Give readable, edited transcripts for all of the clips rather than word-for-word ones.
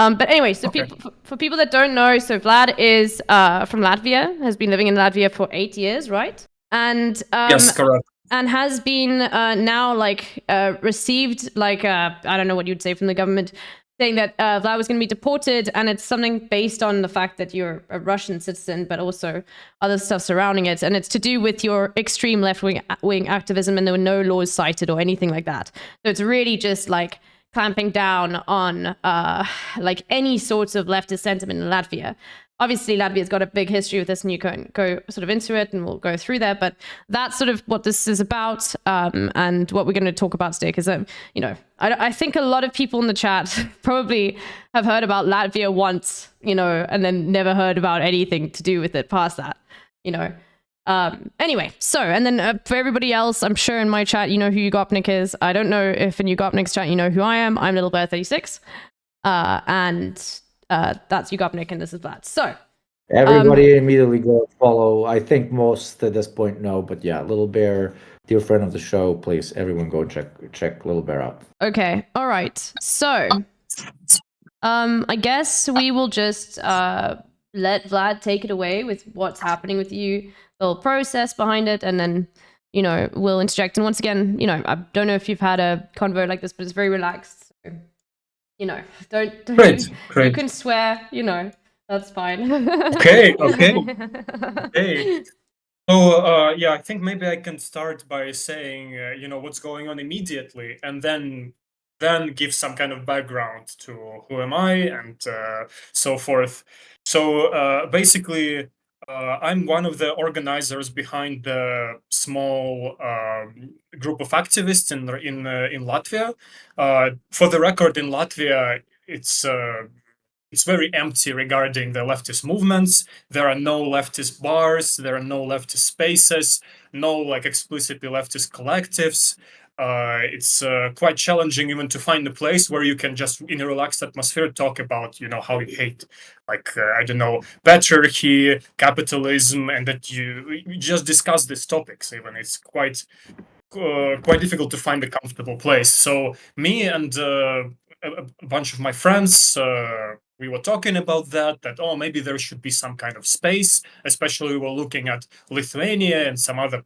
But anyway, so for people that don't know, so Vlad is from Latvia, has been living in Latvia for 8 years, right? And Yes, correct. and has been now received I don't know what you'd say from the government, saying that Vlad was going to be deported, and it's something based on the fact that you're a Russian citizen, but also other stuff surrounding it, and it's to do with your extreme left-wing activism, and there were no laws cited or anything like that. So it's really just like clamping down on like any sorts of leftist sentiment in Latvia. Obviously, Latvia's got a big history with this, and you can go sort of into it, and we'll go through that. But that's sort of what this is about, and what we're going to talk about today. Because, I think a lot of people in the chat probably have heard about Latvia once, and then never heard about anything to do with it past that, Anyway, so, and then for everybody else, I'm sure in my chat, you know who Yugopnik is. I don't know if in Yugopnik's chat, you know who I am. I'm littlebear36. And that's Yugopnik, and this is Vlad. So everybody immediately go follow. I think most at this point know, but yeah, Little Bear, dear friend of the show, please everyone go check Little Bear out. Okay, all right. So I guess we will just let Vlad take it away with what's happening with you, the whole process behind it, and then we'll interject. And once again, I don't know if you've had a convo like this, but it's very relaxed. So, don't Great. You can swear, that's fine. Okay. So yeah, I think maybe I can start by saying what's going on immediately, and then give some kind of background to who am I and so forth. So basically, I'm one of the organizers behind the small group of activists in Latvia. For the record, in Latvia, it's very empty regarding the leftist movements. There are no leftist bars, there are no leftist spaces, no explicitly leftist collectives. It's quite challenging even to find a place where you can just, in a relaxed atmosphere, talk about, how you hate, I don't know, patriarchy, capitalism, and that you just discuss these topics. Even it's quite difficult to find a comfortable place. So me and a bunch of my friends, we were talking about that oh, maybe there should be some kind of space. Especially we were looking at Lithuania and some other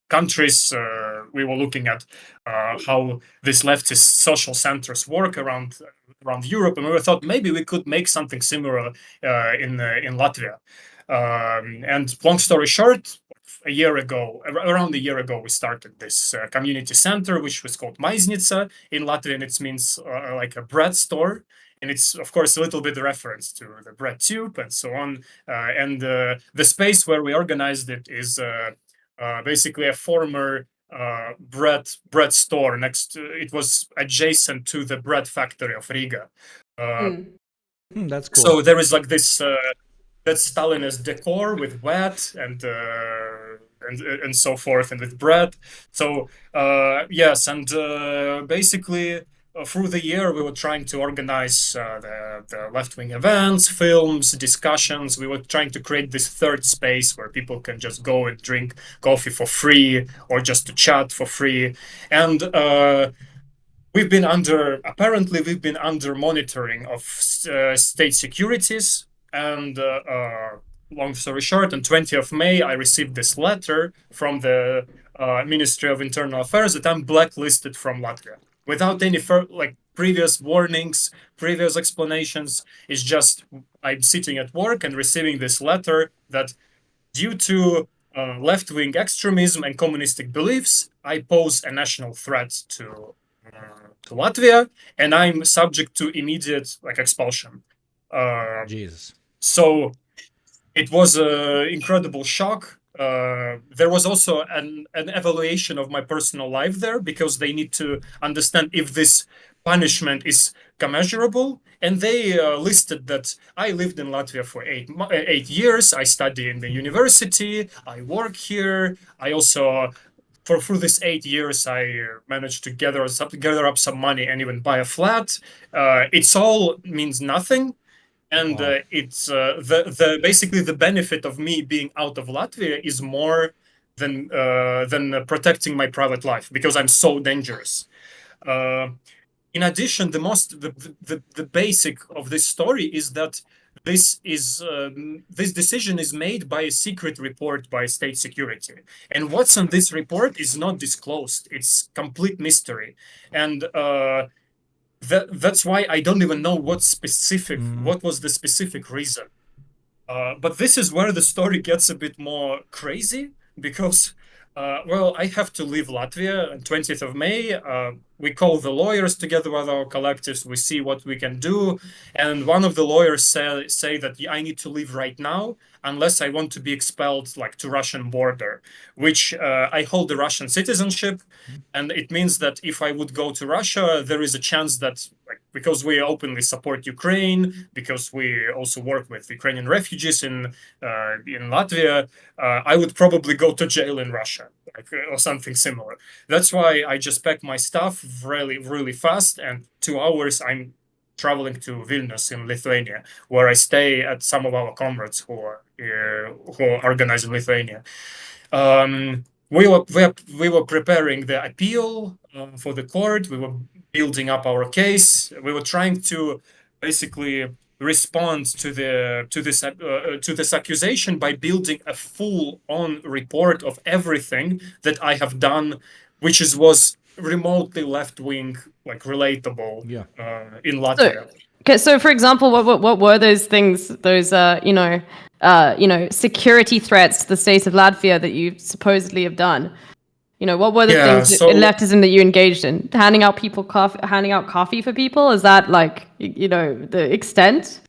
countries. We were looking at how these leftist social centers work around Europe, and we thought maybe we could make something similar in Latvia. And long story short, around a year ago, we started this community center, which was called Maiznica. In Latvian, it means like a bread store. And it's, of course, a little bit a reference to the bread tube and so on. And the space where we organized it is basically a former bread store it was adjacent to the bread factory of Riga. That's cool. So there is this that Stalinist decor with wet and so forth, and with bread. So yes, and basically through the year we were trying to organize the left-wing events, films, discussions. We were trying to create this third space where people can just go and drink coffee for free or just to chat for free. And we've been under monitoring of state securities. And long story short, on 20th of May, I received this letter from the Ministry of Internal Affairs that I'm blacklisted from Latvia without any previous warnings, previous explanations. It's just I'm sitting at work and receiving this letter that due to left-wing extremism and communistic beliefs, I pose a national threat to Latvia, and I'm subject to immediate expulsion. Jesus. So it was an incredible shock. There was also an evaluation of my personal life there, because they need to understand if this punishment is commensurable. And they listed that I lived in Latvia for 8 years. I study in the university. I work here. I also, through this 8 years, I managed to gather up some money and even buy a flat. It's all means nothing. And it's basically the benefit of me being out of Latvia is more than protecting my private life, because I'm so dangerous. in addition, the basic of this story is that this decision is made by a secret report by state security, and what's on this report is not disclosed. It's complete mystery, and that's why I don't even know what was the specific reason. But this is where the story gets a bit more crazy because, well, I have to leave Latvia on 20th of May. We call the lawyers together with our collectives. We see what we can do. And one of the lawyers say that I need to leave right now unless I want to be expelled like to Russian border, which I hold the Russian citizenship. And it means that if I would go to Russia, there is a chance that, like, because we openly support Ukraine, because we also work with Ukrainian refugees in Latvia, I would probably go to jail in Russia, like, or something similar. That's why I just pack my stuff really, really fast, and 2 hours I'm traveling to Vilnius in Lithuania, where I stay at some of our comrades who organize in Lithuania. We were preparing the appeal for the court. We were building up our case. We were trying to basically respond to this accusation by building a full-on report of everything that I have done, which was remotely left-wing, like relatable in Latvia. Okay, so for example, what were those things? Those security threats to the state of Latvia that you supposedly have done? What were the things in leftism that you engaged in? Handing out coffee for people? Is that like the extent?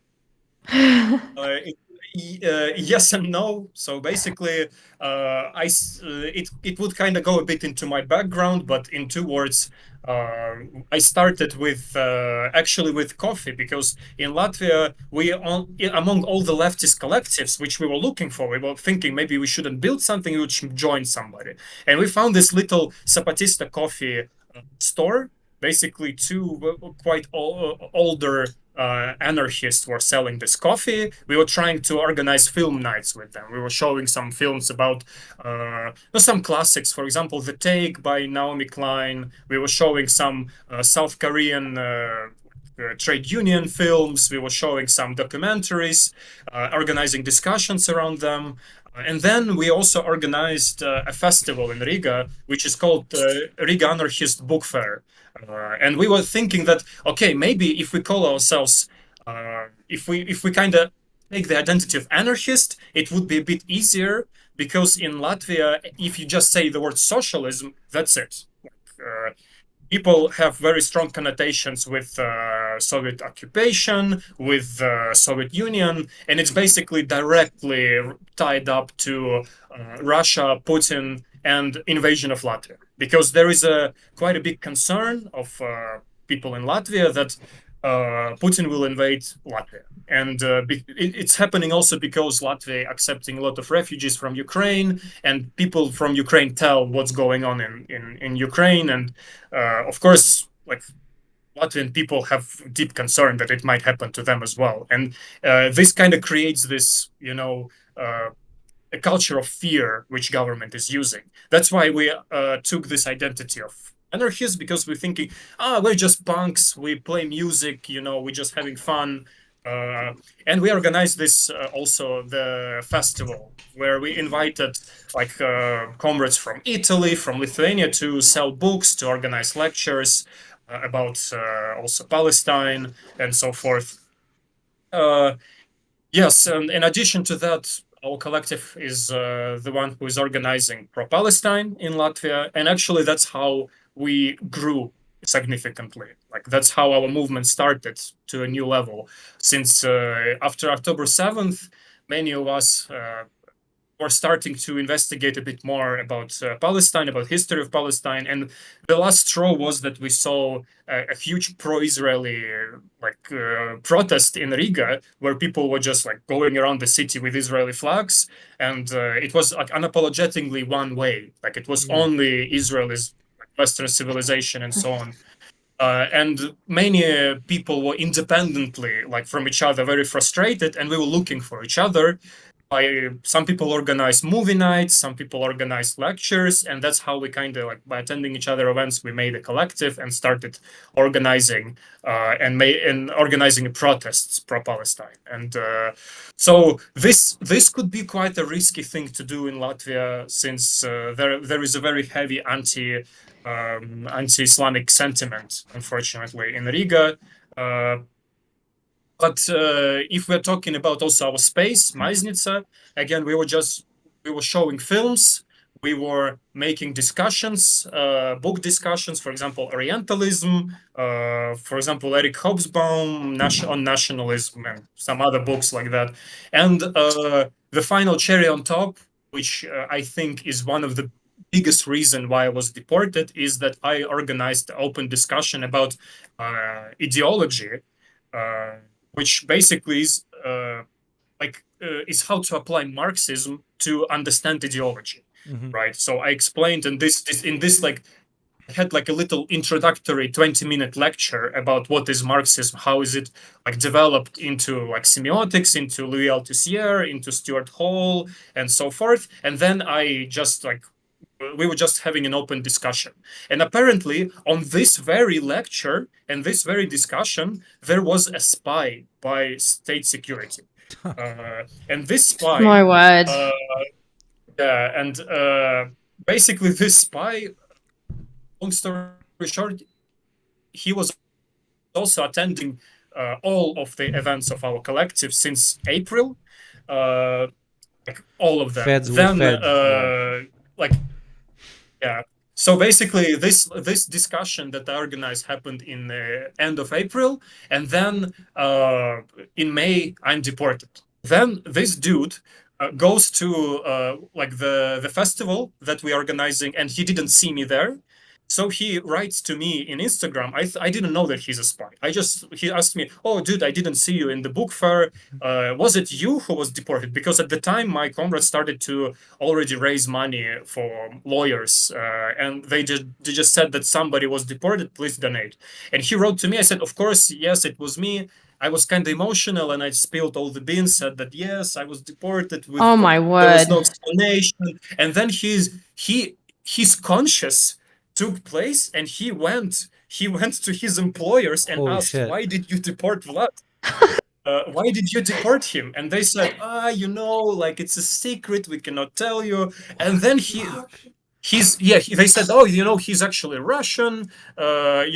Yes and no. So basically, it would kind of go a bit into my background, but in 2 words, I started with actually with coffee, because in Latvia, among all the leftist collectives which we were looking for, we were thinking maybe we shouldn't build something, we should join somebody, and we found this little Zapatista coffee store. Basically, 2 quite older anarchists were selling this coffee. We were trying to organize film nights with them. We were showing some films about some classics, for example, The Take by Naomi Klein. We were showing some South Korean trade union films. We were showing some documentaries, organizing discussions around them. And then we also organized a festival in Riga, which is called Riga Anarchist Bookfair. And we were thinking that, okay, maybe if we call ourselves, if we kind of take the identity of anarchist, it would be a bit easier, because in Latvia, if you just say the word socialism, that's it. People have very strong connotations with Soviet occupation, with Soviet Union, and it's basically directly tied up to Russia, Putin, and invasion of Latvia. Because there is quite a big concern of people in Latvia that Putin will invade Latvia. And it's happening also because Latvia accepting a lot of refugees from Ukraine, and people from Ukraine tell what's going on in Ukraine. And of course, like, Latvian people have deep concern that it might happen to them as well. And this kind of creates this, a culture of fear which government is using. That's why we took this identity of anarchists, because we're thinking, we're just punks, we play music, we're just having fun. And we organized this also the festival, where we invited like comrades from Italy, from Lithuania, to sell books, to organize lectures about also Palestine and so forth. Yes, and in addition to that, our collective is the one who is organizing pro-Palestine in Latvia, and actually that's how we grew significantly. Like, that's how our movement started to a new level. Since after October 7th, many of us were starting to investigate a bit more about Palestine, about history of Palestine, and the last straw was that we saw a huge pro-Israeli protest in Riga, where people were just like going around the city with Israeli flags, and it was like unapologetically one way, like it was only Israel's Western civilization and so on. And many people were independently, like from each other, very frustrated, and we were looking for each other. some people organize movie nights, some people organize lectures, and that's how we kind of like, by attending each other events, we made a collective and started organizing and organizing protests pro-Palestine. And so this could be quite a risky thing to do in Latvia, since there is a very heavy anti-Islamic sentiment, unfortunately, in Riga. But if we're talking about also our space, Maiznica, again, we were showing films, we were making discussions, book discussions, for example, Orientalism, for example, Eric Hobsbawm on nationalism, and some other books like that. And the final cherry on top, which I think is one of the biggest reason why I was deported, is that I organized open discussion about ideology, which basically is is how to apply Marxism to understand ideology, right? So I explained in this like I had like a little introductory 20-minute lecture about what is Marxism, how is it like developed into like semiotics, into Louis Althusser, into Stuart Hall, and so forth. And then I just like we were just having an open discussion. And apparently, on this very lecture and this very discussion, there was a spy by state security. And this spy. My word. Yeah, and basically, this spy, long story short, he was also attending all of the events of our collective since April. Like all of them. Feds then, were fed. Like, yeah. So basically, this discussion that I organized happened in the end of April, and then in May I'm deported. Then this dude goes to like the festival that we're organizing, and he didn't see me there. So he writes to me in Instagram. I didn't know that he's a spy. He asked me, "Oh, dude, I didn't see you in the book fair. Was it you who was deported?" Because at the time, my comrades started to already raise money for lawyers, and they just said that somebody was deported. Please donate. And he wrote to me. I said, "Of course, yes, it was me." I was kind of emotional, and I spilled all the beans. Said that yes, I was deported. Oh my word! There was no explanation. And then his conscience took place, and he went to his employers and Holy asked, shit. "Why did you deport Vlad? Why did you deport him?" And they said, like it's a secret, we cannot tell you. And then they said, "Oh, he's actually Russian, no,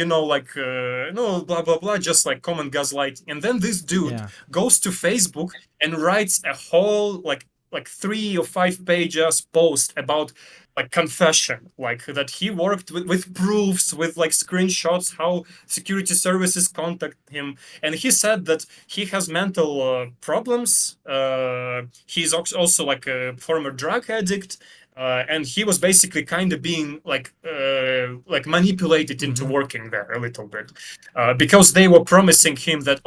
blah blah blah," just like common gaslighting. And then this dude goes to Facebook and writes a whole like 3 or 5 pages post about like confession, like that he worked with proofs, with like screenshots, how security services contact him. And he said that he has mental problems. He's also like a former drug addict. And he was basically kind of being like manipulated into working there a little bit, because they were promising him that,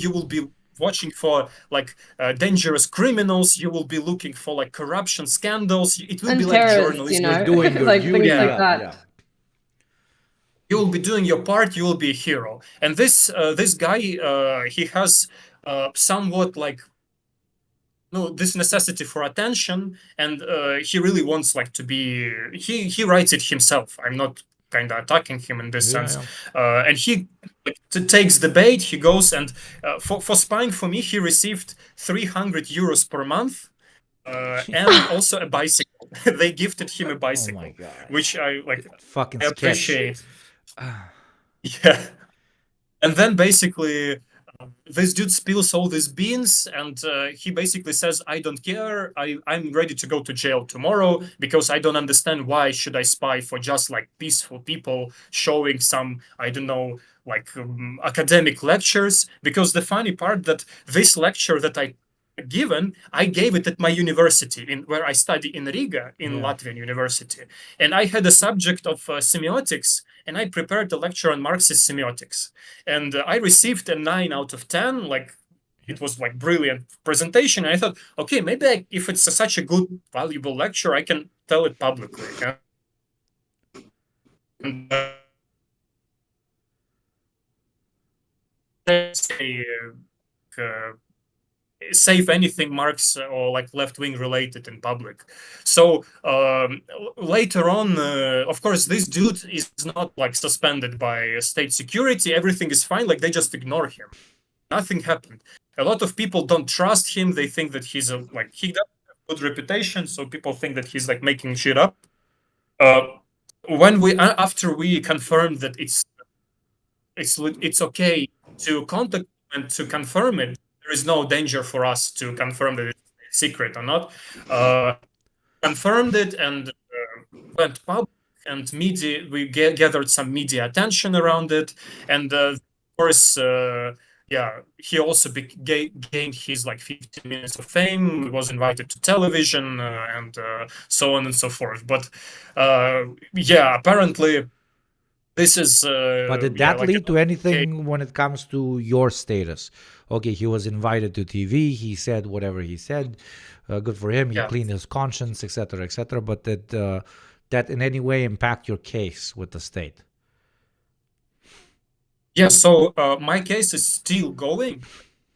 you will be watching for like dangerous criminals, you will be looking for like corruption scandals, it will and be like journalists, doing your like duty. things like that. You will be doing your part, you will be a hero. And this guy, he has somewhat like this necessity for attention, and he really wants like to be. He writes it himself. I'm not kind of attacking him in this sense. And he takes the bait. He goes and for spying for me, he received 300 euros per month. And also a bicycle. They gifted him a bicycle, which I like. Fucking I appreciate. Yeah. And then basically, this dude spills all these beans, and he basically says, "I don't care. I'm ready to go to jail tomorrow because I don't understand why should I spy for just like peaceful people showing some, I don't know, like academic lectures." Because the funny part that this lecture that I gave it at my university where I study in Riga, in Latvian University. And I had a subject of semiotics, and I prepared a lecture on Marxist semiotics. And I received a 9 out of 10, like it was like brilliant presentation. And I thought, okay, maybe if it's such a good, valuable lecture, I can tell it publicly. And say anything Marx or like left-wing related in public. So later on, of course, this dude is not like suspended by state security. Everything is fine. Like they just ignore him. Nothing happened. A lot of people don't trust him. They think that he's he doesn't have a good reputation. So people think that he's like making shit up. When we after we confirmed that it's okay to contact and to confirm it, there is no danger for us to confirm that it's secret or not. Confirmed it and went public, and media. We gathered some media attention around it, and of course, yeah, he also gained his like 15 minutes of fame. He was invited to television and so on and so forth. But yeah, apparently this is. But did that lead to anything when it comes to your status? Okay, he was invited to TV. He said whatever he said. Good for him. He cleaned his conscience, etc., etc. But did that in any way impact your case with the state? Yeah. So my case is still going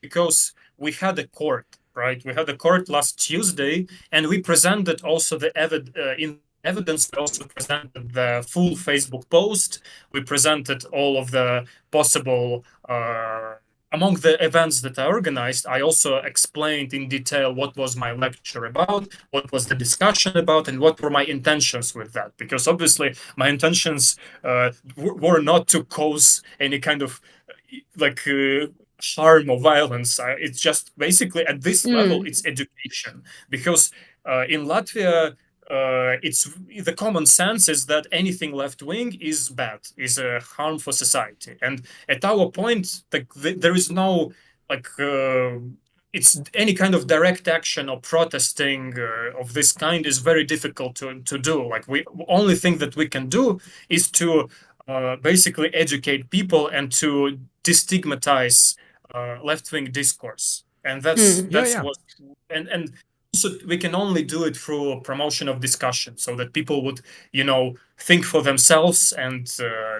because we had a court, right? We had a court last Tuesday, and we presented also the evidence. We also presented the full Facebook post. We presented all of the possible among the events that I organized. I also explained in detail what was my lecture about, what was the discussion about, and what were my intentions with that. Because obviously my intentions were not to cause any kind of harm or violence. It's just basically at this level, it's education. Because in Latvia, it's the common sense is that anything left wing is bad, is a harm for society. And at our point, there is no it's any kind of direct action or protesting of this kind is very difficult to do. Like we only thing that we can do is to basically educate people and to destigmatize left-wing discourse, and that's what and so we can only do it through promotion of discussion, so that people would think for themselves and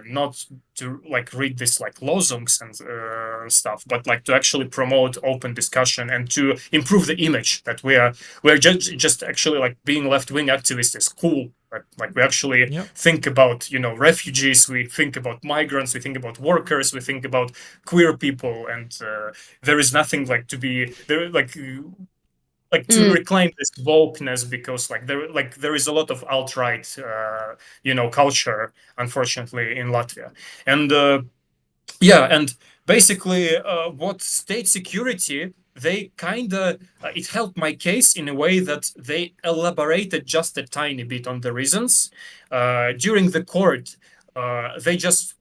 not to read this lozungs and stuff, but to actually promote open discussion and to improve the image that we're just actually being left-wing activists is cool. We actually think about refugees, we think about migrants, we think about workers, we think about queer people, and there is nothing to be there to reclaim this wokeness, because there is a lot of alt-right culture, unfortunately, in Latvia. And and basically what state security, they kind of it helped my case in a way that they elaborated just a tiny bit on the reasons during the court. They just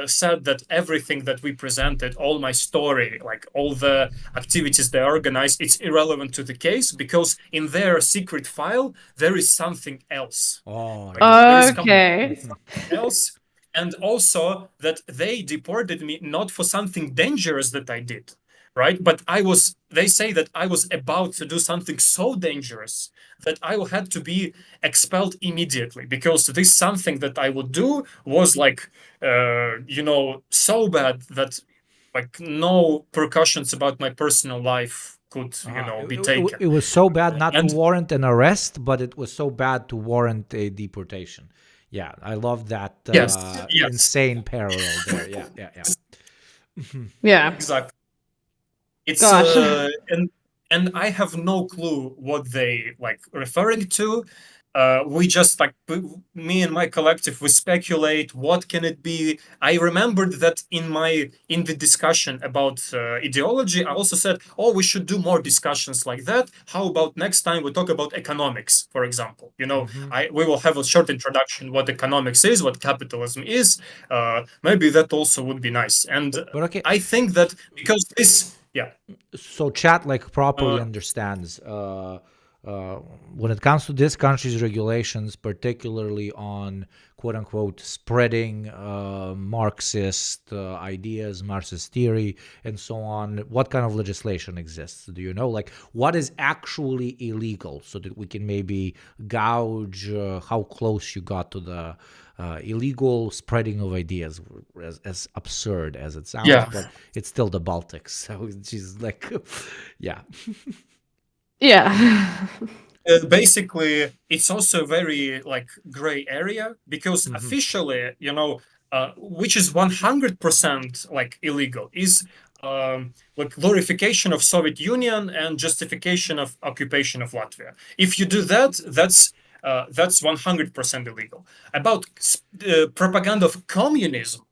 said that everything that we presented, all my story, all the activities they organized, it's irrelevant to the case, because in their secret file there is something else. Okay. Something else. And also that they deported me not for something dangerous that I did, right? But they say that I was about to do something so dangerous that I had to be expelled immediately, because this something that I would do was so bad that no precautions about my personal life could, be taken. It was so bad not to warrant an arrest, but it was so bad to warrant a deportation. Yeah, I love that insane parallel there. Yeah. Exactly. It's and I have no clue what they referring to. We just me and my collective, we speculate what can it be. I remembered that in the discussion about ideology, I also said, we should do more discussions like that. How about next time we talk about economics, for example? We will have a short introduction what economics is, what capitalism is. Maybe that also would be nice. And I think that because this. Yeah. So chat properly understands when it comes to this country's regulations, particularly on quote unquote spreading Marxist ideas, Marxist theory, and so on, what kind of legislation exists? Do you know? Like, what is actually illegal, so that we can maybe gauge how close you got to the illegal spreading of ideas, as absurd as it sounds, but it's still the Baltics. So she's like, yeah. Yeah. Basically, it's also a very like gray area because officially, you know, which is 100% like illegal, is like glorification of Soviet Union and justification of occupation of Latvia. If you do that, that's 100% illegal. About propaganda of communism,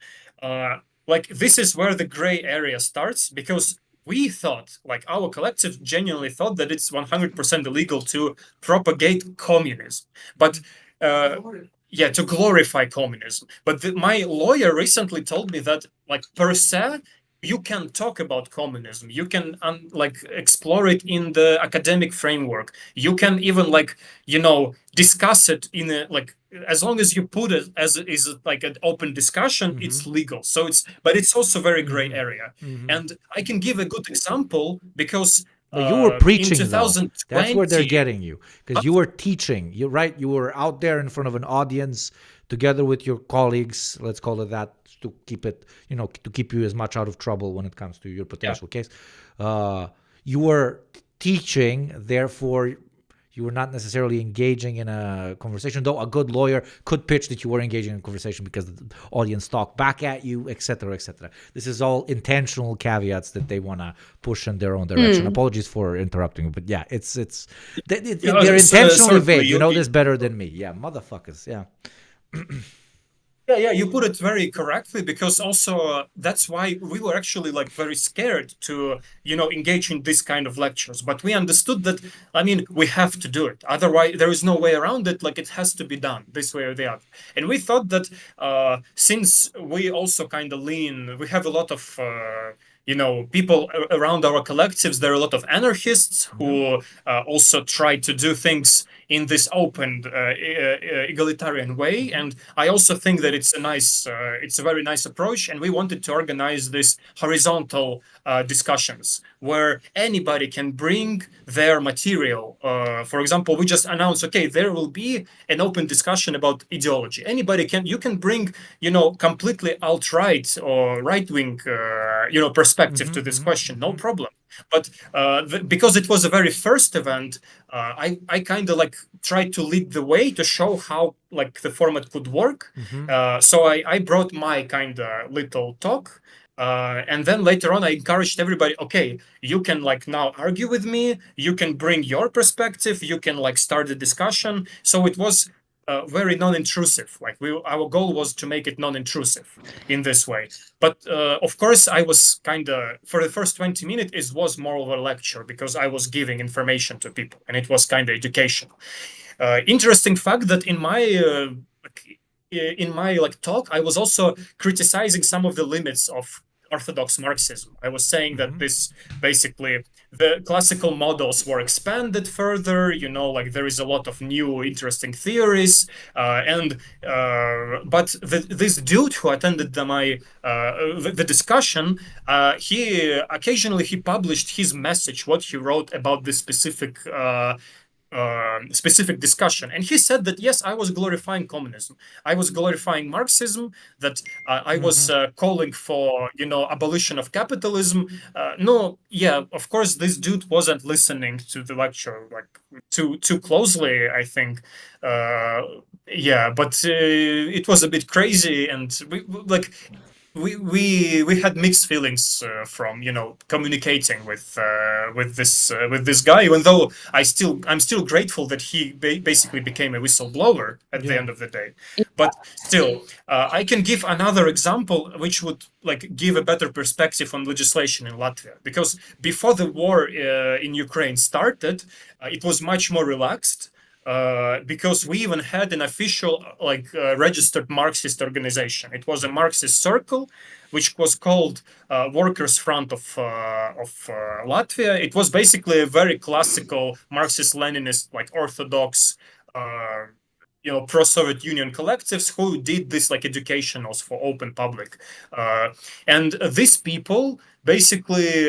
like this is where the gray area starts, because we thought, like our collective genuinely thought, that it's 100% illegal to propagate communism. But yeah, to glorify communism. But my lawyer recently told me that, like, per se, you can talk about communism. You can like explore it in the academic framework. You can even, like, you know, discuss it in a, like, as long as you put it as is like an open discussion, it's legal. So but it's also very gray area. And I can give a good example because but you were preaching, in 2020, though. That's where they're getting you, because you were teaching. You're right. You were out there in front of an audience together with your colleagues. Let's call it that, to keep it, you know, to keep you as much out of trouble when it comes to your potential case. You were teaching, therefore you were not necessarily engaging in a conversation, though a good lawyer could pitch that you were engaging in a conversation because the audience talked back at you, etc., etc. This is all intentional caveats that they want to push in their own direction. Apologies for interrupting, but yeah, they're intentionally vague. You know this better than me. Yeah, motherfuckers. Yeah. Yeah, you put it very correctly, because also that's why we were actually like very scared to, you know, engage in this kind of lectures. But we understood that, I mean, we have to do it. Otherwise, there is no way around it. Like, it has to be done this way or the other. And we thought that since we also kind of we have a lot of, you know, people around our collectives. There are a lot of anarchists who also try to do things in this open, egalitarian way. And I also think that it's a very nice approach. And we wanted to organize this horizontal discussions where anybody can bring their material. For example, we just announced, okay, there will be an open discussion about ideology. You can bring, you know, completely alt-right or right-wing, you know, perspective to this question, no problem. But because it was the very first event, I kind of like tried to lead the way to show how like the format could work. So I brought my kind of little talk. And then later on, I encouraged everybody, okay, you can like now argue with me, you can bring your perspective, you can like start the discussion. So it was very non-intrusive. Like our goal was to make it non-intrusive in this way. But of course, I was kind of, for the first 20 minutes, it was more of a lecture because I was giving information to people and it was kind of educational. Interesting fact that in my like talk, I was also criticizing some of the limits of orthodox Marxism. I was saying that this basically the classical models were expanded further, you know, like there is a lot of new interesting theories, but this dude who attended the discussion, he occasionally published his message, what he wrote about this specific discussion, and he said that yes, I was glorifying communism, I was glorifying Marxism, that I was calling for, you know, abolition of capitalism. No, yeah, of course, this dude wasn't listening to the lecture like too closely, I think. Yeah, but it was a bit crazy, and we had mixed feelings from, you know, communicating with this guy, even though I'm still grateful that he basically became a whistleblower at the end of the day. But still, I can give another example which would like give a better perspective on legislation in Latvia, because before the war in Ukraine started, it was much more relaxed. because we even had an official, registered Marxist organization. It was a Marxist circle, which was called Workers' Front of Latvia. It was basically a very classical Marxist-Leninist, like orthodox, pro-Soviet Union collectives who did this like educationals for open public, and these people basically,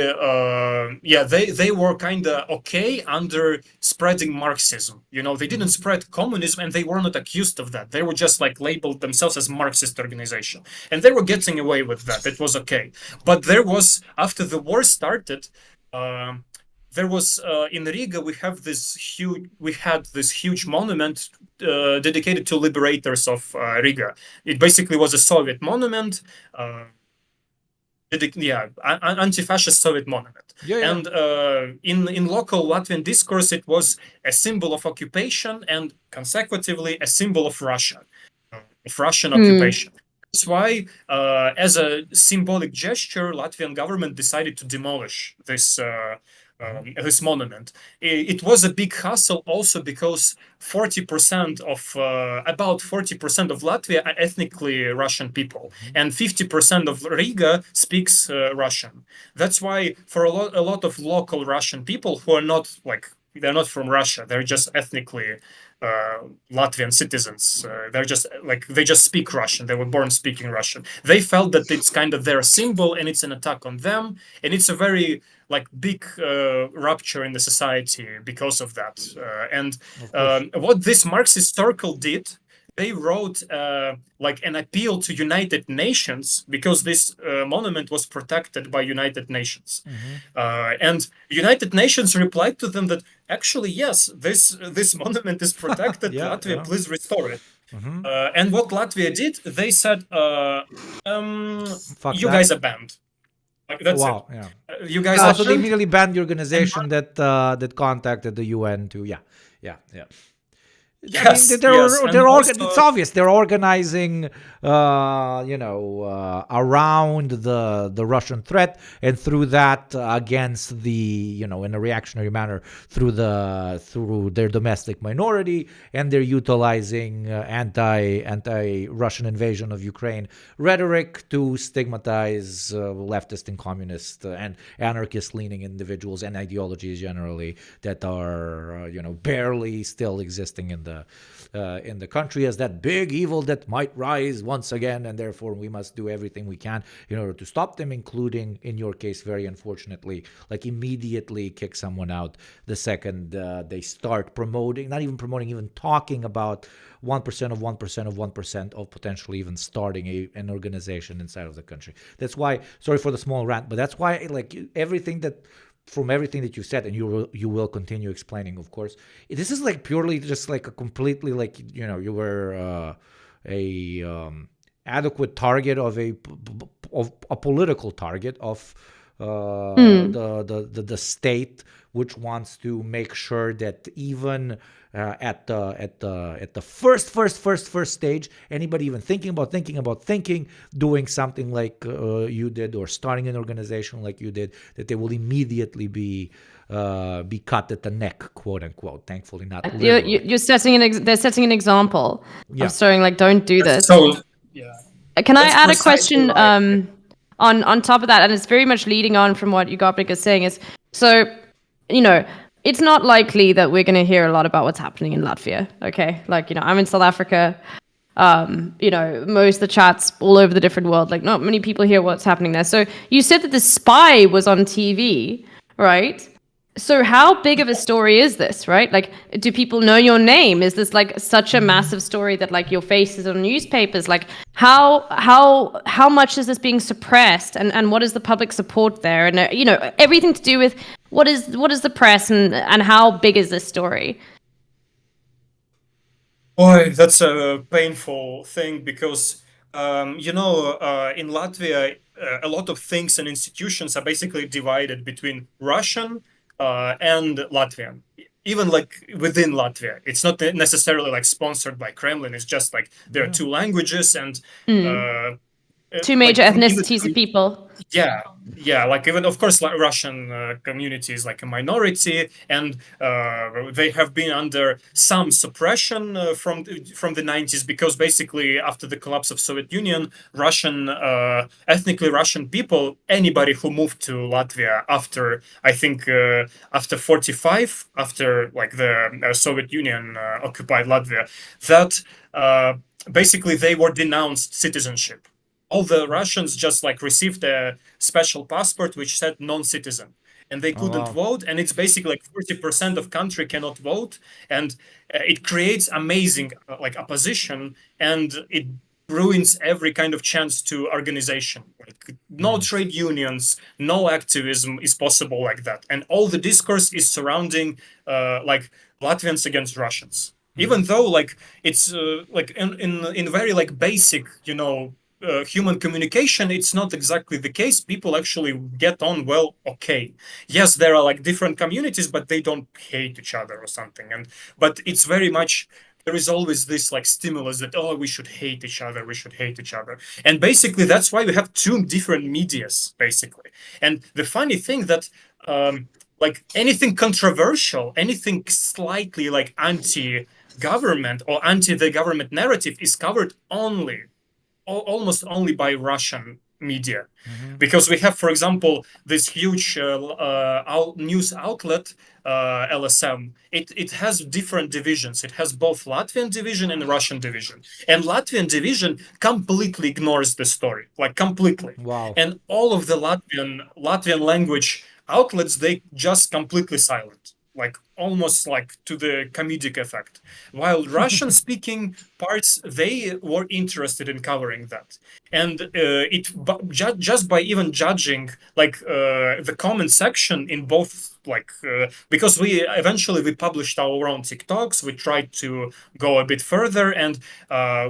they were kind of okay under spreading Marxism. They didn't spread communism, and they were not accused of that. They were just like labeled themselves as Marxist organization, and they were getting away with that. It was okay. But there was, after the war started, there was in Riga we had this huge monument dedicated to liberators of Riga. It basically was a Soviet monument. Anti-fascist Soviet monument. And in local Latvian discourse, it was a symbol of occupation and consecutively a symbol of Russia, of Russian occupation. That's why, as a symbolic gesture, Latvian government decided to demolish this this monument. It was a big hassle also because 40% of about 40% of Latvia are ethnically Russian people, and 50% of Riga speaks Russian. That's why for a lot of local Russian people who are not they're not from Russia, they're just ethnically Latvian citizens. They're just they just speak Russian. They were born speaking Russian. They felt that it's kind of their symbol and it's an attack on them, and it's a very big rupture in the society because of that. And what this Marxist circle did, they wrote an appeal to United Nations, because this monument was protected by United Nations. And United Nations replied to them that actually, yes, this monument is protected. Latvia, please restore it. And what Latvia did, they said, you guys are banned. That's it. Yeah. You guys so they immediately banned the organization that contacted the UN to Yes, it's obvious they're organizing, around the Russian threat, and through that against the, in a reactionary manner through their domestic minority, and they're utilizing anti-Russian invasion of Ukraine rhetoric to stigmatize leftist and communist and anarchist-leaning individuals and ideologies generally that are, barely still existing in the country as that big evil that might rise once again, and therefore we must do everything we can in order to stop them, including, in your case, very unfortunately, immediately kick someone out the second they start promoting, not even promoting, even talking about 1% of 1% of 1% of potentially even starting an organization inside of the country. That's why, sorry for the small rant, but that's why everything that you said, and you will continue explaining, of course, this is purely just a completely you were a adequate target of a political target of the state, which wants to make sure that even at the first stage, anybody even thinking about doing something like you did, or starting an organization like you did, that they will immediately be cut at the neck, quote unquote. Thankfully, not literally. You're setting they're setting an example of showing don't do this. So can I add a question on top of that? And it's very much leading on from what Yugopnik is saying. Is so, it's not likely that we're going to hear a lot about what's happening in Latvia. Okay, I'm in South Africa. Most of the chats all over the different world, not many people hear what's happening there. So you said that the spy was on TV, right? So how big of a story is this, right? Do people know your name? Is this such a massive story that your face is on newspapers? How much is this being suppressed, and what is the public support there? And everything to do with what is the press, and how big is this story? Boy, that's a painful thing, because in Latvia, a lot of things and institutions are basically divided between Russian and Latvian, even within Latvia. It's not necessarily sponsored by Kremlin. It's just there are two languages, and two major from either ethnicities of people. yeah, like even of course like Russian community is like a minority, and they have been under some suppression from the 90s, because basically after the collapse of Soviet Union, Russian ethnically Russian people, anybody who moved to Latvia after, I think after 45, after like the Soviet Union occupied Latvia, that basically they were denounced citizenship. All the Russians just like received a special passport which said non-citizen, and they couldn't vote. And it's basically like 40% of country cannot vote, and it creates amazing like opposition, and it ruins every kind of chance to organization. Like no trade unions, no activism is possible like that, and all the discourse is surrounding like Latvians against Russians. Even though like it's like in very like basic, human communication, it's not exactly the case. People actually get on well, okay. Yes, there are like different communities, but they don't hate each other or something. But it's very much, there is always this like stimulus that, oh, we should hate each other, we should hate each other. And basically that's why we have two different medias, basically. And the funny thing that like anything controversial, anything slightly like anti-government or anti-the government narrative is covered almost only by Russian media. Because we have, for example, this huge news outlet, LSM. It has different divisions. It has both Latvian division and Russian division. And Latvian division completely ignores the story, like completely. Wow. And all of the Latvian language outlets, they just completely silent, like almost like to the comedic effect. While Russian speaking parts, they were interested in covering that. And just by even judging like the comment section in both, like because we published our own TikToks, we tried to go a bit further, and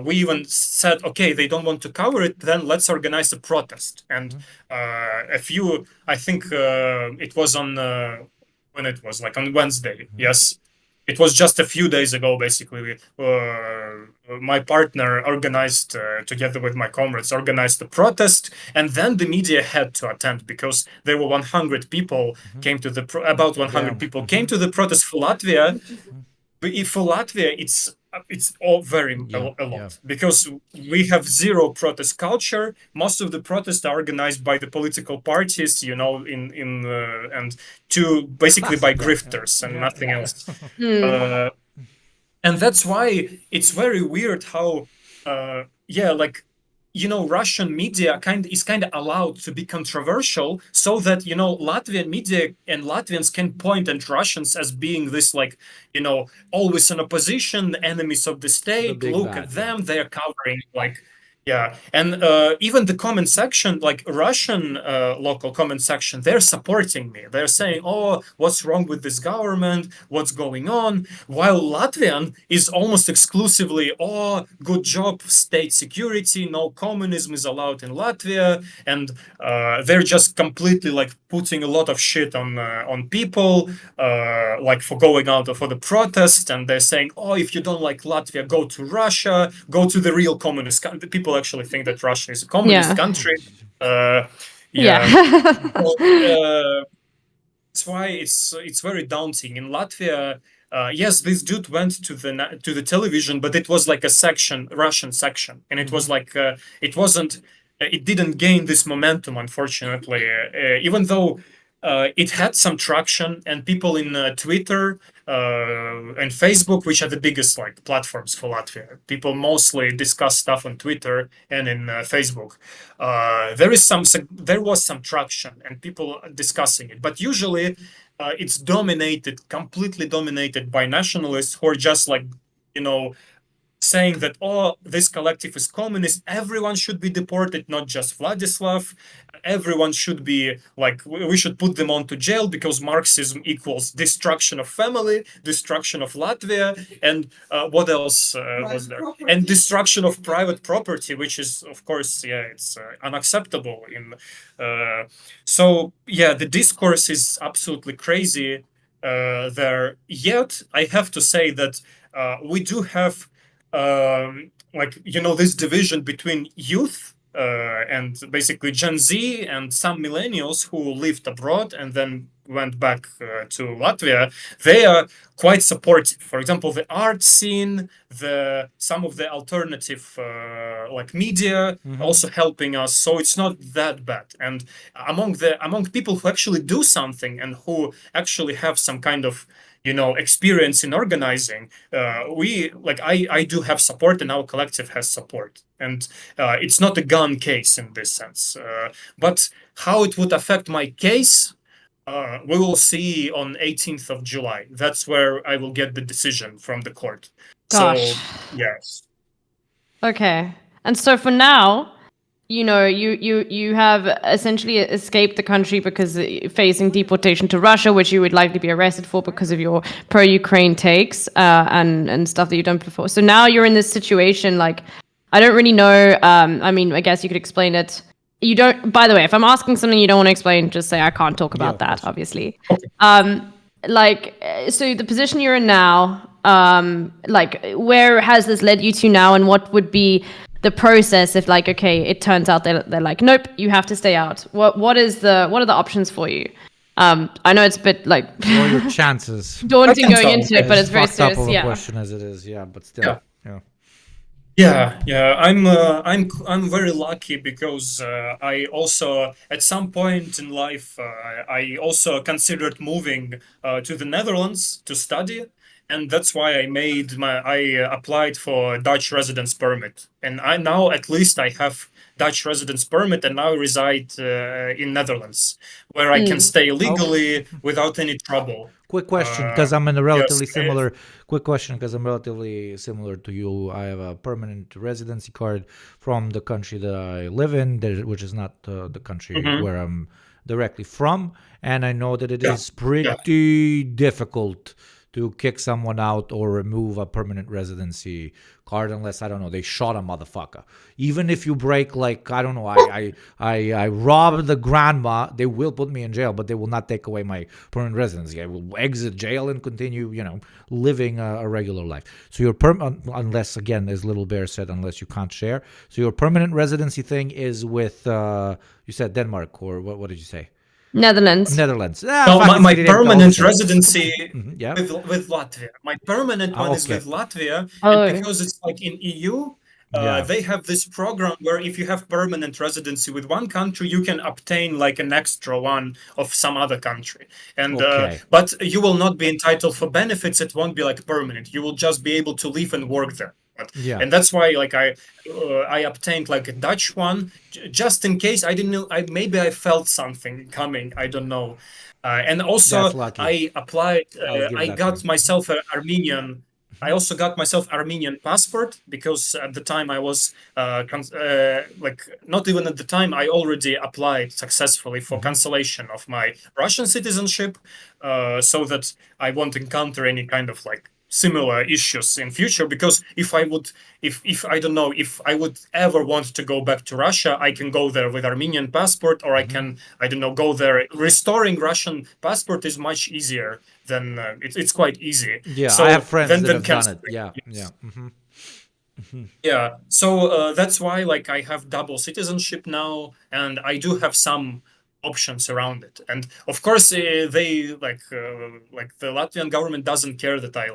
we even said, okay, they don't want to cover it, then let's organize a protest. And I think it was on when it was like on Wednesday. Yes, it was just a few days ago. Basically, my partner organized, together with my comrades, organized the protest, and then the media had to attend because there were 100 people came to the about 100 people came to the protest for Latvia. But for Latvia, it's all very a lot because we have zero protest culture. Most of the protests are organized by the political parties, and basically by grifters and nothing else. And that's why it's very weird how Russian media is kind of allowed to be controversial, so that Latvian media and Latvians can point at Russians as being this always in opposition, enemies of the state. Look at them, they're covering and even the comment section, like Russian local comment section, they're supporting me. They're saying, oh, what's wrong with this government? What's going on? While Latvian is almost exclusively, oh, good job, state security, no communism is allowed in Latvia. And they're just completely like putting a lot of shit on people, like for going out for the protest. And they're saying, oh, if you don't like Latvia, go to Russia, go to the real communist country. People actually think that Russia is a communist country. That's why it's very daunting. In Latvia, yes, this dude went to the television, but it was like a Russian section, and it was like it didn't gain this momentum, unfortunately, even though it had some traction, and people in Twitter and Facebook, which are the biggest like platforms for Latvia, people mostly discuss stuff on Twitter and in Facebook. There was some traction and people discussing it, but usually it's completely dominated by nationalists who are just like saying that, oh, this collective is communist, everyone should be deported, not just Vladislav, everyone should be like, we should put them onto jail because Marxism equals destruction of family, destruction of Latvia, and what else was there? Property. And destruction of private property, which is, of course, it's unacceptable. The discourse is absolutely crazy there. Yet, I have to say that we do have this division between youth and basically Gen Z and some millennials who lived abroad and then went back to Latvia, they are quite supportive. For example, the art scene, some of the alternative like media also helping us. So it's not that bad. And among people who actually do something and who actually have some kind of experience in organizing, I do have support, and our collective has support, and it's not a gun case in this sense. But how it would affect my case, we will see on 18th of July. That's where I will get the decision from the court. Gosh. So yes. Okay. And so for now, you have essentially escaped the country because facing deportation to Russia, which you would likely be arrested for because of your pro-Ukraine takes and stuff that you've done before. So now you're in this situation, like, I don't really know. I mean, I guess you could explain it. You don't, by the way, if I'm asking something you don't want to explain, just say I can't talk about that, obviously. So the position you're in now, where has this led you to now, and what would be the process if, like, okay, it turns out they're like, nope, you have to stay out? What are the options for you? I know it's a bit like what are your chances? daunting going into it, but it's very serious. Up of a question as it is, but still, Yeah. I'm very lucky because I also at some point in life I also considered moving to the Netherlands to study, and that's why I applied for Dutch residence permit, and I now at least I have Dutch residence permit and now reside in Netherlands, where I can stay legally without any trouble. Quick question, because I'm in a relatively similar. Quick question, because I'm relatively similar to you. I have a permanent residency card from the country that I live in, which is not the country where I'm directly from, and I know that it is pretty difficult to kick someone out or remove a permanent residency card unless, I don't know, they shot a motherfucker. Even if you break, like, I don't know, I robbed the grandma, they will put me in jail, but they will not take away my permanent residency. I will exit jail and continue, living a regular life. So your unless, again, as Little Bear said, unless you can't share. So your permanent residency thing is with, you said Denmark, or what did you say? Netherlands. No, my permanent residency with Latvia. My permanent one is with Latvia, and because it's like in EU, they have this program where if you have permanent residency with one country, you can obtain like an extra one of some other country. And but you will not be entitled for benefits. It won't be like permanent. You will just be able to live and work there. And that's why, like, I obtained like a Dutch one just in case. I didn't know. Maybe I felt something coming. I don't know. And also, I applied. I got myself an Armenian. I also got myself Armenian passport because at the time I was not even at the time, I already applied successfully for cancellation of my Russian citizenship, so that I won't encounter any kind of like similar issues in future. Because if I would ever want to go back to Russia, I can go there with Armenian passport, or I can, go there. Restoring Russian passport is much easier than it's quite easy. So I have friends that have done it. So that's why, like, I have double citizenship now, and I do have some options around it. And of course, they the Latvian government doesn't care that I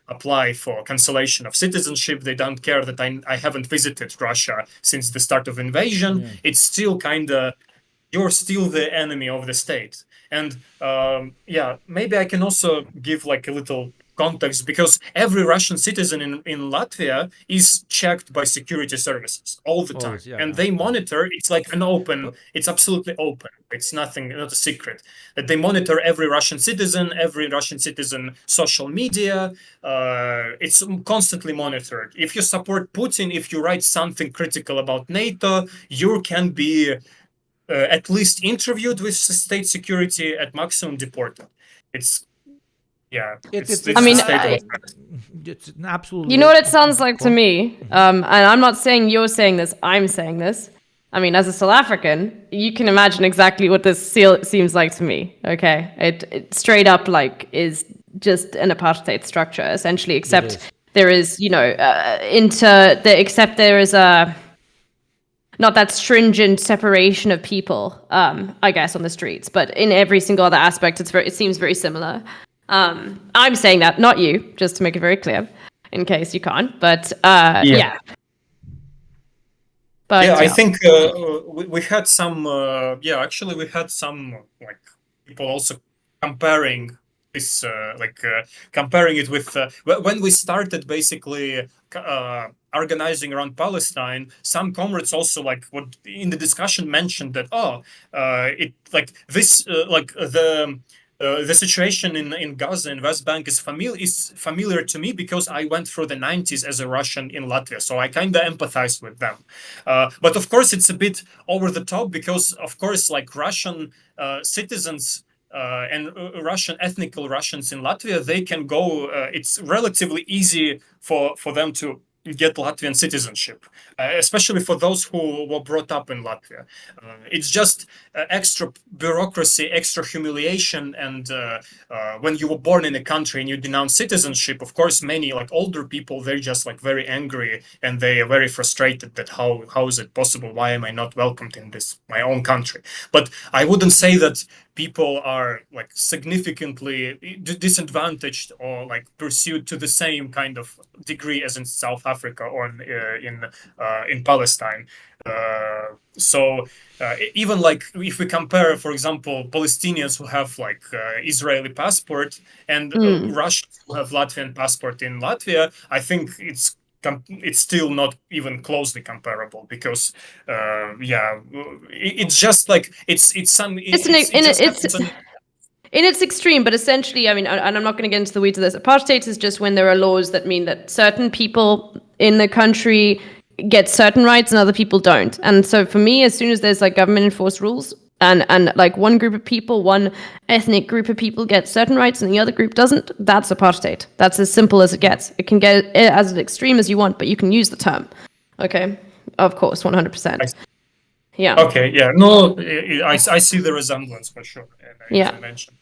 apply for cancellation of citizenship. They don't care that I haven't visited Russia since the start of invasion. It's still you're still the enemy of the state. And maybe I can also give like a little context, because every Russian citizen in Latvia is checked by security services all the time, and they monitor. It's like it's absolutely open. It's not a secret that they monitor every Russian citizen social media. It's constantly monitored. If you support Putin, if you write something critical about NATO, you can be at least interviewed with state security, at maximum deported. It's absolutely. You know what it sounds like to me? And I'm not saying you're saying this, I'm saying this. I mean, as a South African, you can imagine exactly what this seems like to me. Okay, it straight up is just an apartheid structure, essentially, except there is, except there is not that stringent separation of people, I guess, on the streets. But in every single other aspect, it seems very similar. I'm saying that, not you, just to make it very clear, in case you can't. But yeah. But yeah, I think we had some. Actually, we had some like people also comparing this, comparing it with when we started basically organizing around Palestine. Some comrades also like what in the discussion mentioned that it like this the situation in Gaza and West Bank is familiar to me because I went through the 90s as a Russian in Latvia, so I kind of empathize with them. But of course, it's a bit over the top because, of course, like Russian citizens and Russian ethnical Russians in Latvia, they can go. It's relatively easy for them to get Latvian citizenship, especially for those who were brought up in Latvia. It's just extra bureaucracy, extra humiliation, and when you were born in a country and you denounce citizenship, of course, many like older people, they're just like very angry and they are very frustrated that how is it possible? Why am I not welcomed in this my own country? But I wouldn't say that people are like significantly disadvantaged or like pursued to the same kind of degree as in South Africa or in Palestine. Even like if we compare, for example, Palestinians who have like Israeli passport and Russians who have Latvian passport in Latvia, I think it's still not even closely comparable because it's just like it's in its extreme, but essentially, I mean, and I'm not going to get into the weeds of this. Apartheid is just when there are laws that mean that certain people in the country get certain rights and other people don't. And so for me, as soon as there's like government enforced rules and like one group of people, one ethnic group of people get certain rights and the other group doesn't, that's apartheid. That's as simple as it gets. It can get as extreme as you want, but you can use the term. Okay? Of course, 100%. Yeah. Okay, yeah. No, I see the resemblance for sure. As I mentioned.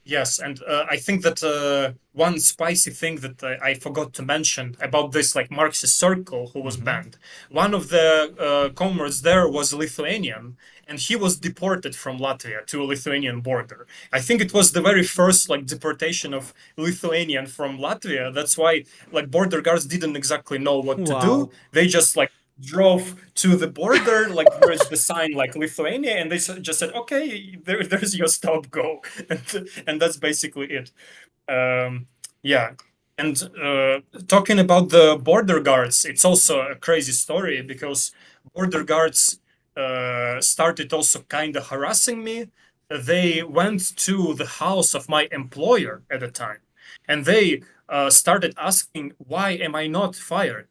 Yes, and I think that one spicy thing that I forgot to mention about this like Marxist circle who was banned. One of the comrades there was Lithuanian, and he was deported from Latvia to a Lithuanian border. I think it was the very first like deportation of Lithuanian from Latvia. That's why like border guards didn't exactly know what to do. They just like drove to the border, like there's the sign like Lithuania, and they just said, okay, there's your stop, go. And that's basically it. And talking about the border guards, it's also a crazy story because border guards started also kind of harassing me. They went to the house of my employer at the time, and they started asking, why am I not fired?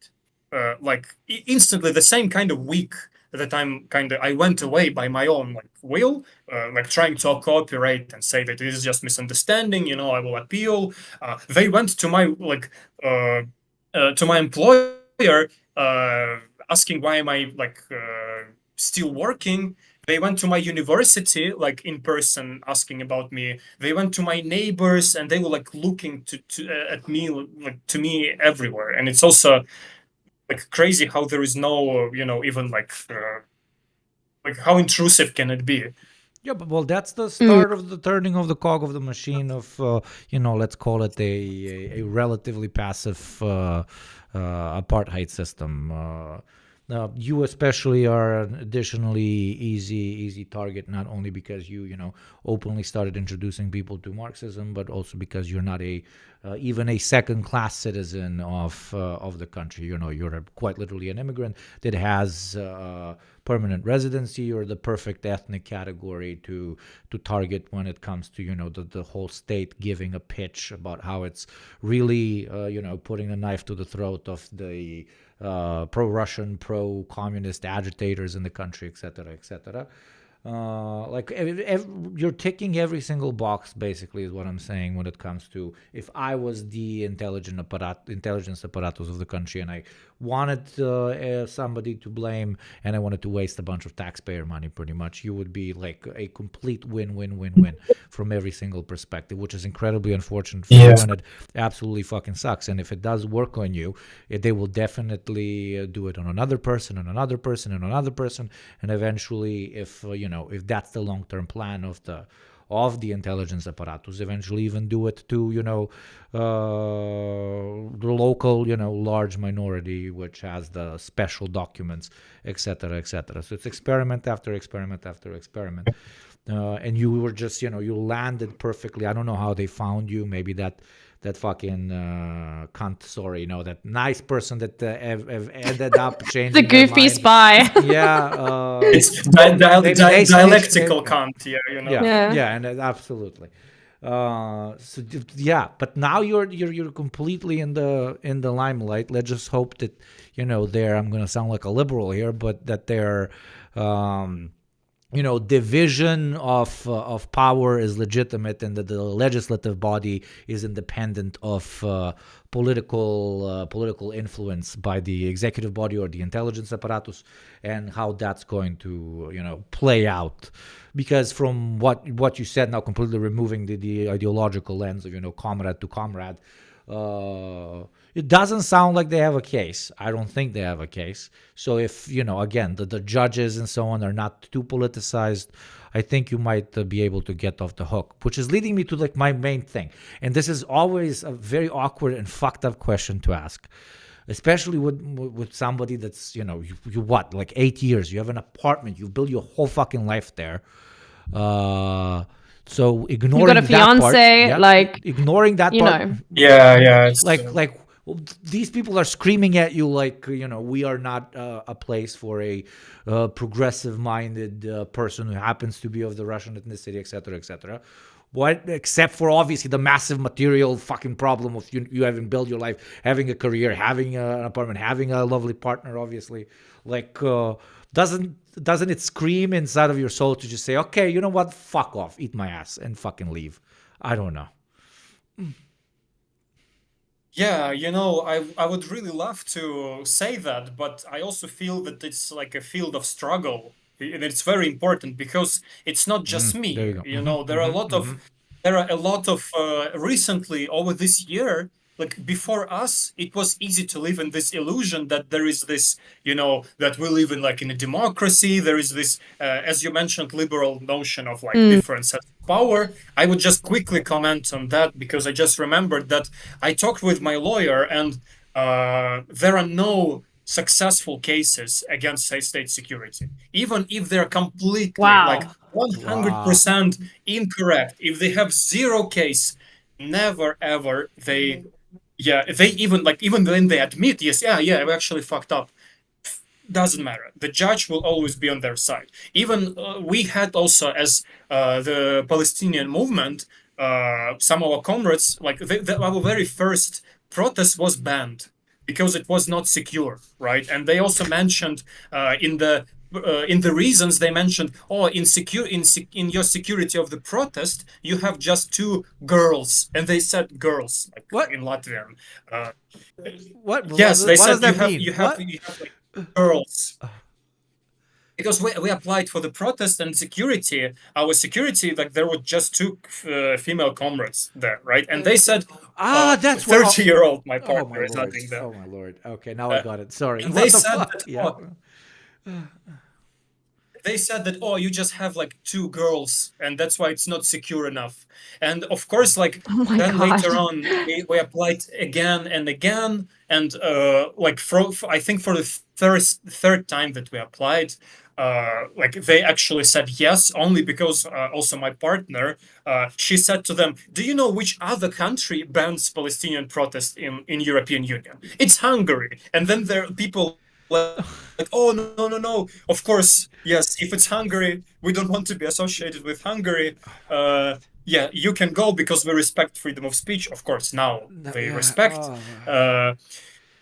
Instantly, the same kind of week that I went away by my own like will, like trying to cooperate and say that it is just misunderstanding, I will appeal. They went to my to my employer asking why am I still working. They went to my university, like in person, asking about me. They went to my neighbors, and they were like looking at me, like to me everywhere. And it's also like crazy how there is no, even like how intrusive can it be? Yeah, but well, that's the start of the turning of the cog of the machine of, let's call it a relatively passive apartheid system. You especially are an additionally easy target, not only because you openly started introducing people to Marxism, but also because you're not even a second-class citizen of the country. You're quite literally an immigrant that has permanent residency. You're the perfect ethnic category to target when it comes to the whole state giving a pitch about how it's really putting a knife to the throat of the pro-Russian, pro-communist agitators in the country, etc., etc. You're ticking every single box, basically, is what I'm saying when it comes to if I was the intelligence apparatus of the country and I wanted somebody to blame and I wanted to waste a bunch of taxpayer money, pretty much, you would be like a complete win-win-win-win from every single perspective, which is incredibly unfortunate for you, and it absolutely fucking sucks. And if it does work on you, they will definitely do it on another person, and another person, and another person, and eventually, if if that's the long-term plan of the intelligence apparatus, eventually even do it to the local large minority which has the special documents, etc., etc. So it's experiment after experiment after experiment, and you were just you landed perfectly. I don't know how they found you. Maybe that fucking cunt, sorry, that nice person that have ended up changing the goofy spy. Yeah. It's dialectical cunt, yeah, and absolutely. But now you're completely in the limelight. Let's just hope that they're, I'm gonna sound like a liberal here, but that they're division of power is legitimate, and that the legislative body is independent of political influence by the executive body or the intelligence apparatus, and how that's going to play out. Because from what you said now, completely removing the ideological lens of comrade to comrade, it doesn't sound like they have a case. I don't think they have a case. So if, again, the judges and so on are not too politicized, I think you might be able to get off the hook, which is leading me to like my main thing. And this is always a very awkward and fucked up question to ask, especially with somebody that's, you what, like 8 years, you have an apartment, you've built your whole fucking life there. So ignoring you got a fiance, part, ignoring that part, like these people are screaming at you like we are not a place for a progressive-minded person who happens to be of the Russian ethnicity, etc., etc. What, except for obviously the massive material fucking problem of you having built your life, having a career, having an apartment, having a lovely partner, obviously, like doesn't it scream inside of your soul to just say, okay, you know what, fuck off, eat my ass, and fucking leave? I don't know. Yeah, I would really love to say that, but I also feel that it's like a field of struggle, and it's very important because it's not just me. There are a lot of recently over this year. Like before us, it was easy to live in this illusion that there is this, that we live in a democracy. There is this, as you mentioned, liberal notion of different sets of power. I would just quickly comment on that because I just remembered that I talked with my lawyer, and there are no successful cases against state security, even if they're completely 100% incorrect. If they have zero case, never ever they even when they admit, we actually fucked up, doesn't matter. The judge will always be on their side. Even we had also, as the Palestinian movement, some of our comrades, our very first protest was banned because it was not secure, right? And they also mentioned in the reasons they mentioned, in your security of the protest, you have just 2 girls, and they said girls, what? In Latvian. What? Yes, they said you have girls. Because we applied for the protest and security, our security, there were just 2 female comrades there, right? And they said, that's 30-year-old, my partner is nothing there. Oh my lord. Okay, now I got it. Sorry. And they said they said that, you just have 2 girls, and that's why it's not secure enough. And of course, later on, we applied again and again, and I think for the third time that we applied, they actually said yes, only because also my partner, she said to them, do you know which other country bans Palestinian protest in European Union? It's Hungary. And then there are people oh, no, of course, yes, if it's Hungary, we don't want to be associated with Hungary. You can go because we respect freedom of speech. Of course, now they respect.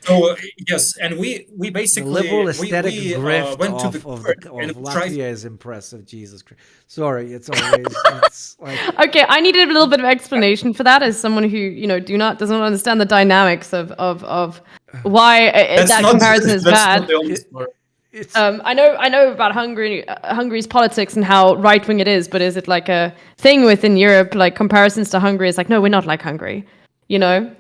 So yes, and we The basically liberal aesthetic we grift went to the of court and tried. Latvia is impressive. Jesus Christ. Sorry, it's always it's like Okay, I needed a little bit of explanation for that as someone who, does not understand the dynamics of why That's that not comparison is that's bad. not the only it, story. it's I know about Hungary's politics and how right wing it is, but is it like a thing within Europe? Like comparisons to Hungary is like, no, we're not like Hungary, you know?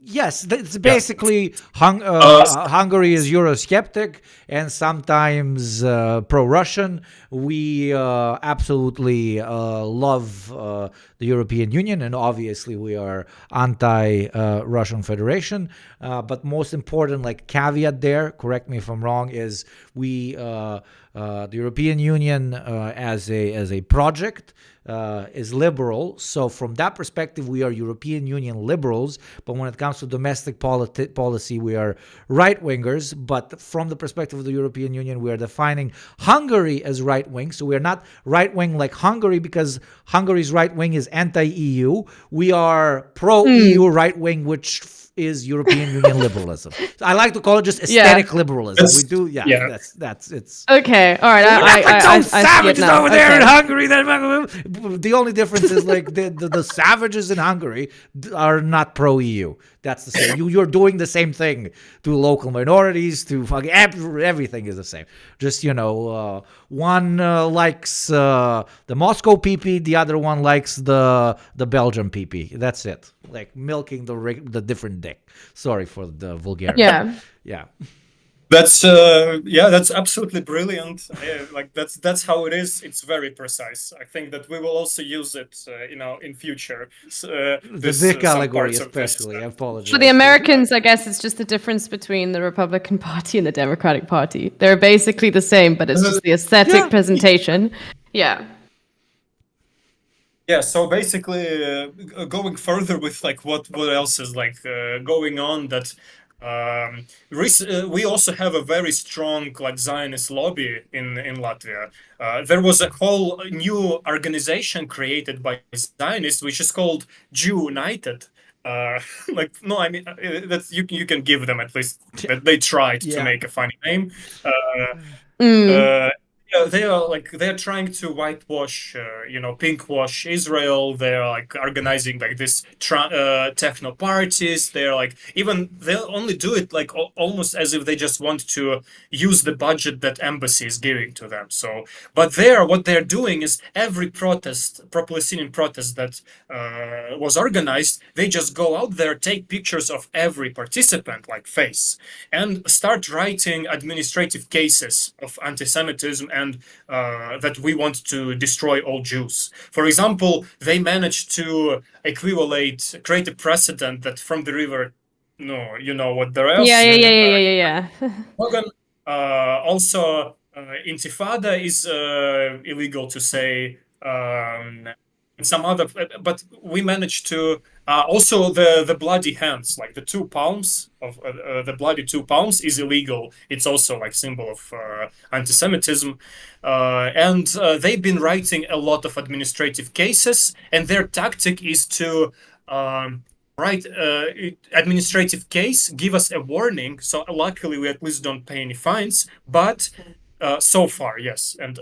Yes, it's Yeah. basically Uh, Hungary is Eurosceptic and sometimes pro-Russian. We absolutely love the European Union, and obviously we are anti-Russian Federation. But most important, like caveat there, correct me if I'm wrong, is we the European Union as a project is liberal. So from that perspective, we are European Union liberals. But when it comes to domestic policy, we are right-wingers. But from the perspective of the European Union, we are defining Hungary as right-wing. So we are not right-wing like Hungary because Hungary's right-wing is anti-EU. We are pro-EU right-wing, which is European Union liberalism. So I like to call it just aesthetic liberalism. We do, that's it's. Okay, all right. Those I see it savages now. over there in Okay. Hungary. The only difference is like the savages in Hungary are not pro EU. That's the same. You're doing the same thing to local minorities, to fucking everything is the same. Just one likes the Moscow PP, the other one likes the Belgium PP. That's it. Like milking the different dick. Sorry for the vulgarity. Yeah. that's absolutely brilliant. Like that's how it is. It's very precise. I think that we will also use it, in future. The dick allegory, especially. I apologize. For the Americans, I guess it's just the difference between the Republican Party and the Democratic Party. They're basically the same, but it's just the aesthetic presentation. Yeah. Yeah, so basically, going further with like what else is like going on, that we also have a very strong like Zionist lobby in Latvia. There was a whole new organization created by Zionists, which is called Jew United. Like no, I mean that's you can give them at least that they tried to make a funny name. Yeah, they're trying to whitewash, pinkwash Israel. They're like organizing like this techno parties. They're like they'll only do it like almost as if they just want to use the budget that embassy is giving to them. So, but what they're doing is every pro-Palestinian protest that was organized, they just go out there, take pictures of every participant, like face, and start writing administrative cases of anti-Semitism and that we want to destroy all Jews. For example, they managed to create a precedent that from the river, no, you know what there else. Yeah. Slogan. Also, Intifada is illegal to say. Some other, but we managed to also the bloody hands, like the two palms of the bloody two palms, is illegal. It's also like symbol of anti-Semitism, and they've been writing a lot of administrative cases, and their tactic is to write administrative case, give us a warning. So luckily, we at least don't pay any fines, but so far, yes, and.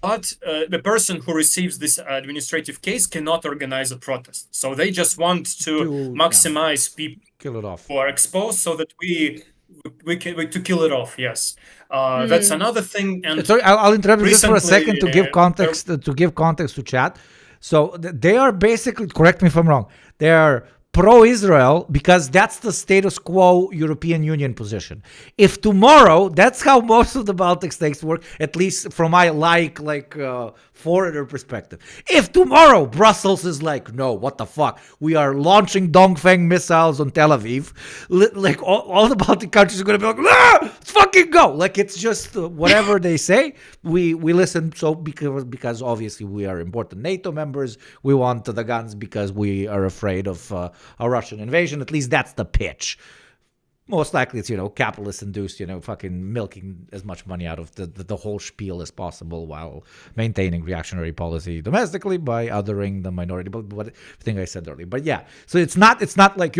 But the person who receives this administrative case cannot organize a protest. So they just want to maximize people kill it off who are exposed, so that we can to kill it off. Yes, that's another thing. And sorry, I'll interrupt you just for a second to give context. To give context to chat. So they are basically, correct me if I'm wrong, they are pro-Israel because that's the status quo European Union position. If tomorrow, that's how most of the Baltic states work, at least from my foreigner perspective. If tomorrow Brussels is like, no, what the fuck, we are launching Dongfeng missiles on Tel Aviv, like all the Baltic countries are going to be like, let's fucking go. Like it's just whatever they say, we listen. So because obviously we are important NATO members, we want the guns because we are afraid of a Russian invasion. At least that's the pitch. most likely it's, capitalist induced, fucking milking as much money out of the whole spiel as possible while maintaining reactionary policy domestically by othering the minority. But what thing I said earlier. But yeah, so it's not like,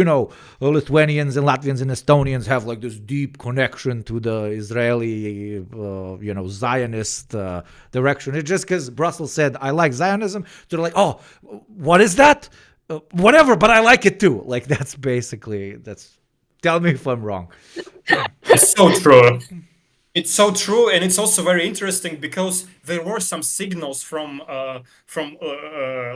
Lithuanians and Latvians and Estonians have like this deep connection to the Israeli, Zionist direction. It's just because Brussels said, I like Zionism. They're like, oh, what is that? Whatever, but I like it too. Like, that's tell me if I'm wrong. It's so true. It's so true, and it's also very interesting because there were some signals from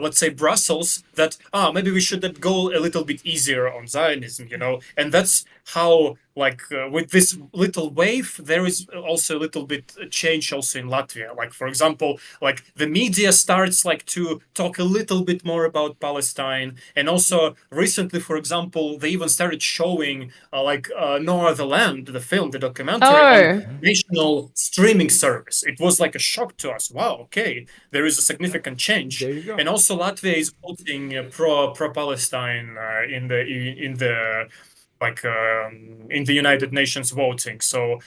let's say Brussels that maybe we should go a little bit easier on Zionism, and that's how with this little wave there is also a little bit change also in Latvia. Like, for example, like the media starts to talk a little bit more about Palestine, and also recently, for example, they even started showing No Other Land, the film, the documentary on national streaming service. It was like a shock to us. Wow, okay, there is a significant change. There you go. And also Latvia is voting pro Palestine in the United Nations voting. So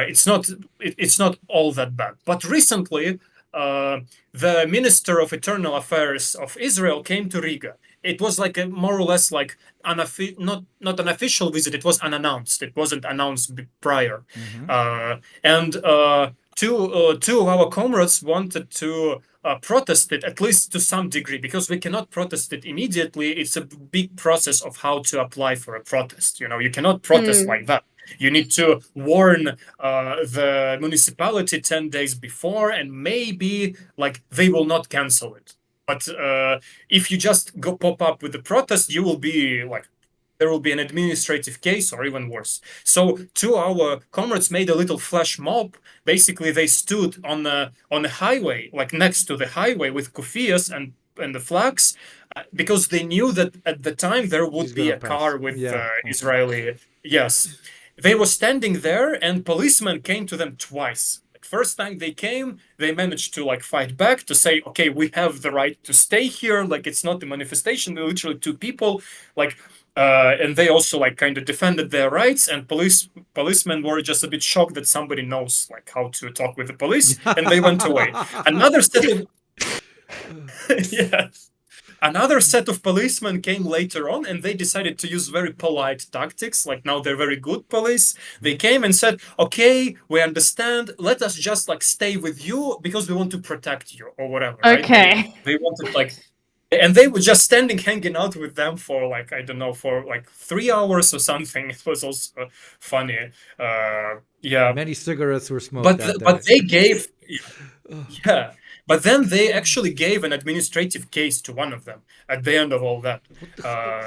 it's not all that bad. But recently, the Minister of Internal Affairs of Israel came to Riga. It was more or less not an official visit. It was unannounced. It wasn't announced prior. And two of our comrades wanted to protest it, at least to some degree, because we cannot protest it immediately. It's a big process of how to apply for a protest. You cannot protest like that. You need to warn the municipality 10 days before, and maybe they will not cancel it. But if you just go pop up with the protest, you will be there will be an administrative case or even worse. So two of our comrades made a little flash mob. Basically, they stood on the highway, next to the highway with kufiyas and the flags, because they knew that at the time there would be a car with Israeli. Yes. They were standing there, and policemen came to them twice. First time they came, they managed to fight back, to say, okay, we have the right to stay here. It's not a manifestation. They're literally two people. And they also kind of defended their rights, and policemen were just a bit shocked that somebody knows how to talk with the police, and they went away. Another set of Another set of policemen came later on, and they decided to use very polite tactics. Now they're very good police. They came and said, okay, we understand. Let us just stay with you because we want to protect you or whatever. Okay. Right? They wanted and they were just hanging out with them for I don't know, for 3 hours or something. It was also funny. Many cigarettes were smoked. But they gave, But then they actually gave an administrative case to one of them at the end of all that.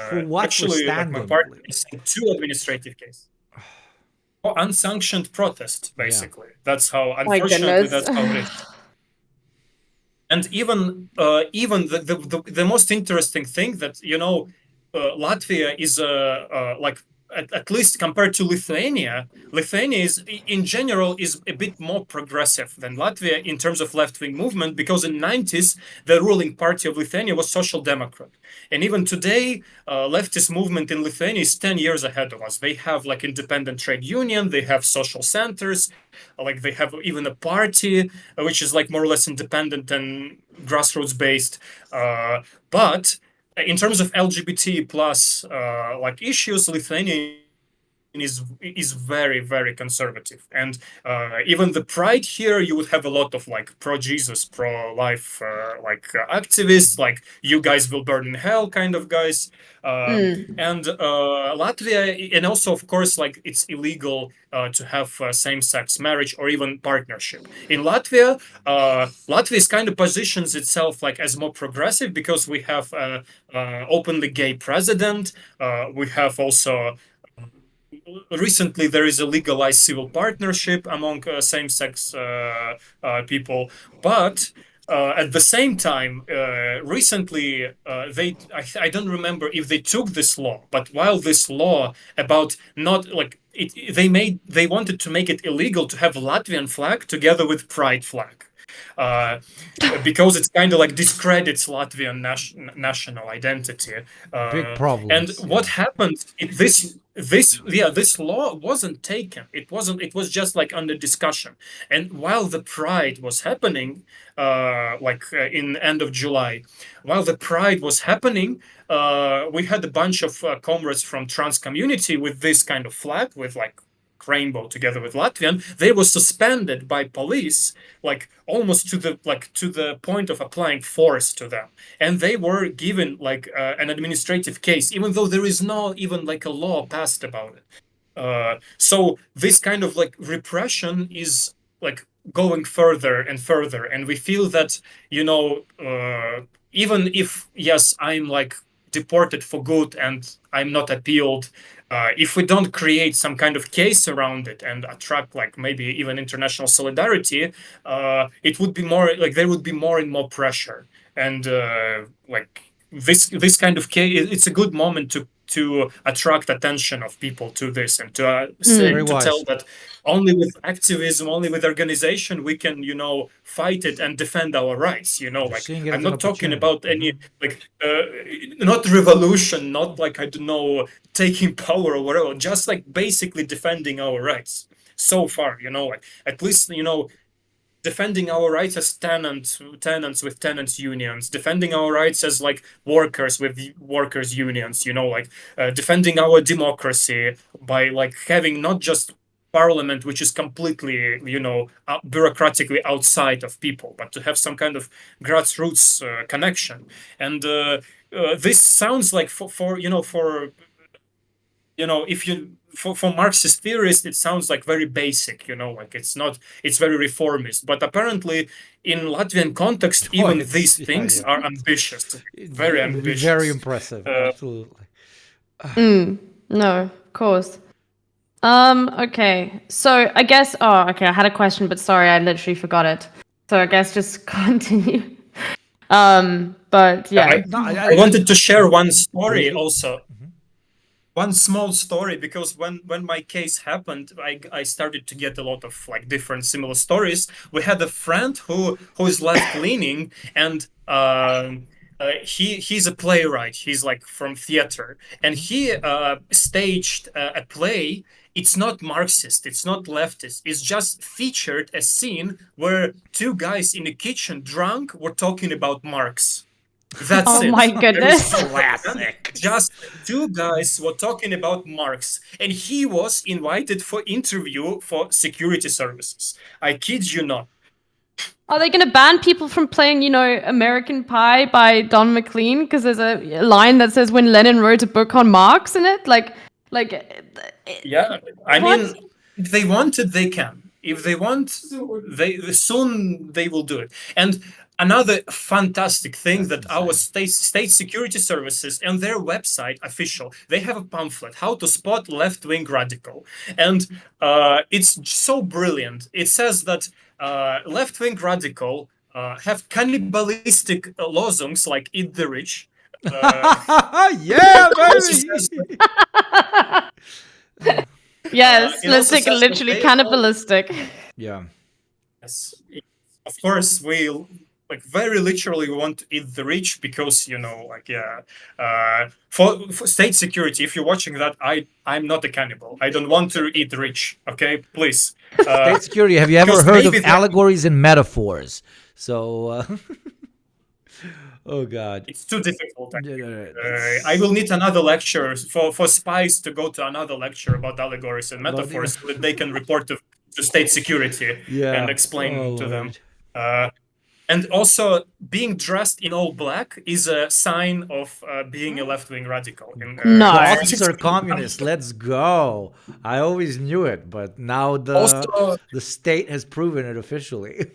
For what? Actually, my partner sent 2 administrative cases. For unsanctioned protest, basically. That's how, unfortunately, that's how it is. And even the most interesting thing that, Latvia is at least compared to Lithuania is in general is a bit more progressive than Latvia in terms of left-wing movement, because in the 90s the ruling party of Lithuania was Social Democrat, and even today leftist movement in Lithuania is 10 years ahead of us. They have independent trade union, they have social centers, they have even a party which is more or less independent and grassroots based, but in terms of LGBT plus issues, Lithuania is very, very conservative, and even the Pride here, you would have a lot of pro-Jesus, pro-life activists, you guys will burn in hell kind of guys, and Latvia, and also of course it's illegal to have same-sex marriage or even partnership. In Latvia, Latvia is kind of positions itself as more progressive because we have openly gay president. We have also recently there is a legalized civil partnership among same-sex people, but at the same time, recently I don't remember if they took this law, but while this law about not they wanted to make it illegal to have a Latvian flag together with pride flag. Because it's kind of discredits Latvian national identity. Big problem. And what happened? this law wasn't taken. It was just like under discussion. And while the pride was happening, in end of July, while the pride was happening, we had a bunch of comrades from trans community with this kind of flag with like rainbow together with Latvian. They were suspended by police, like almost to the point of applying force to them, and they were given like an administrative case, even though there is no even like a law passed about it. So this kind of like repression is like going further and further, and we feel that even if yes, I'm like deported for good and I'm not appealed, if we don't create some kind of case around it and attract like maybe even international solidarity, it would be more like there would be more and more pressure. And like this kind of case, it's a good moment to attract attention of people to this and to tell that only with activism, only with organization, we can fight it and defend our rights. Like I'm not talking about any like not revolution, not like I don't know taking power or whatever, just like basically defending our rights. So far, like at least defending our rights as tenants with tenants unions, defending our rights as like workers with workers unions, like defending our democracy by like having not just parliament, which is completely bureaucratically outside of people, but to have some kind of grassroots connection. And this sounds like for if you for Marxist theorists, it sounds like very basic, like it's very reformist. But apparently, in Latvian context, even these things are ambitious, very ambitious, very impressive. Absolutely. No, of course. Okay. So I guess. Oh, okay. I had a question, but sorry, I literally forgot it. So I guess just continue. But yeah, I wanted to share one story also. One small story, because when my case happened, I started to get a lot of like different similar stories. We had a friend who is left leaning, and he's a playwright. He's like from theater, and he staged a play. It's not Marxist, it's not leftist. It's just featured a scene where two guys in the kitchen drunk were talking about Marx. That's it. Oh my goodness. Classic. Just two guys were talking about Marx, and he was invited for interview for security services. I kid you not. Are they going to ban people from playing, American Pie by Don McLean? Because there's a line that says when Lenin wrote a book on Marx in it. Yeah, I mean, if they want it, they can. If they want, soon they will do it. And another fantastic thing that our state security services and their website official, they have a pamphlet, How to Spot Left-Wing Radical. And it's so brilliant. It says that left-wing radical have cannibalistic lozungs like eat the rich. Yeah, baby! Yes, let's take literally cannibalistic. Yeah. Yes. Of course, we like very literally want to eat the rich because for state security. If you're watching that, I'm not a cannibal. I don't want to eat the rich. Okay, please. State security. Have you ever heard of allegories and metaphors? So. Oh God, it's too difficult. I will need another lecture for spies to go to another lecture about allegories and metaphors so that they can report to state security and explain to them. And also, being dressed in all black is a sign of being a left-wing radical. No, officer communist. Let's go. I always knew it, but now the state has proven it officially.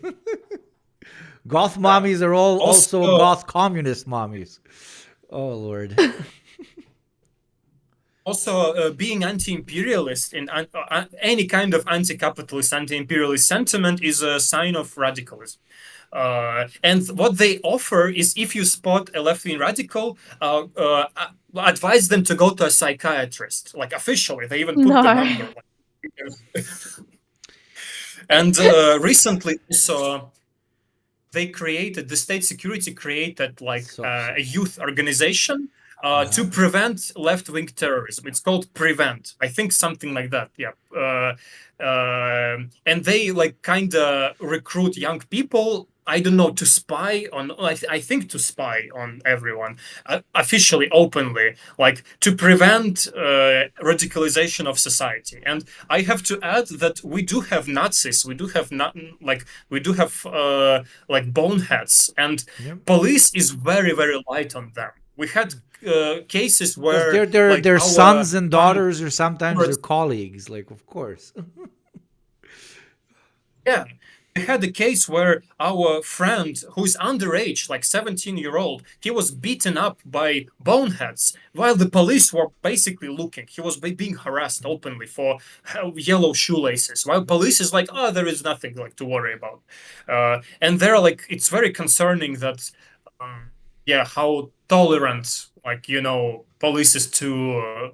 Goth mommies are also goth communist mommies. Oh, Lord. Also, being anti-imperialist in any kind of anti-capitalist, anti-imperialist sentiment is a sign of radicalism. And what they offer is, if you spot a left-wing radical, advise them to go to a psychiatrist. Like officially, they even put the number. And recently, also, the state security created like a youth organization to prevent left-wing terrorism. It's called Prevent, I think, something like that. Yeah. And they like kind of recruit young people, I don't know, to spy on, I think to spy on everyone, officially, openly, like to prevent radicalization of society. And I have to add that we do have Nazis, we do have like boneheads, and police is very, very light on them. We had cases where their sons and daughters, or sometimes their colleagues, like, of course. Yeah. We had a case where our friend, who's underage, like 17-year-old, he was beaten up by boneheads while the police were basically looking. He was being harassed openly for yellow shoelaces, while police is like, oh, there is nothing like to worry about. And they're like, it's very concerning that, how tolerant, like, police is to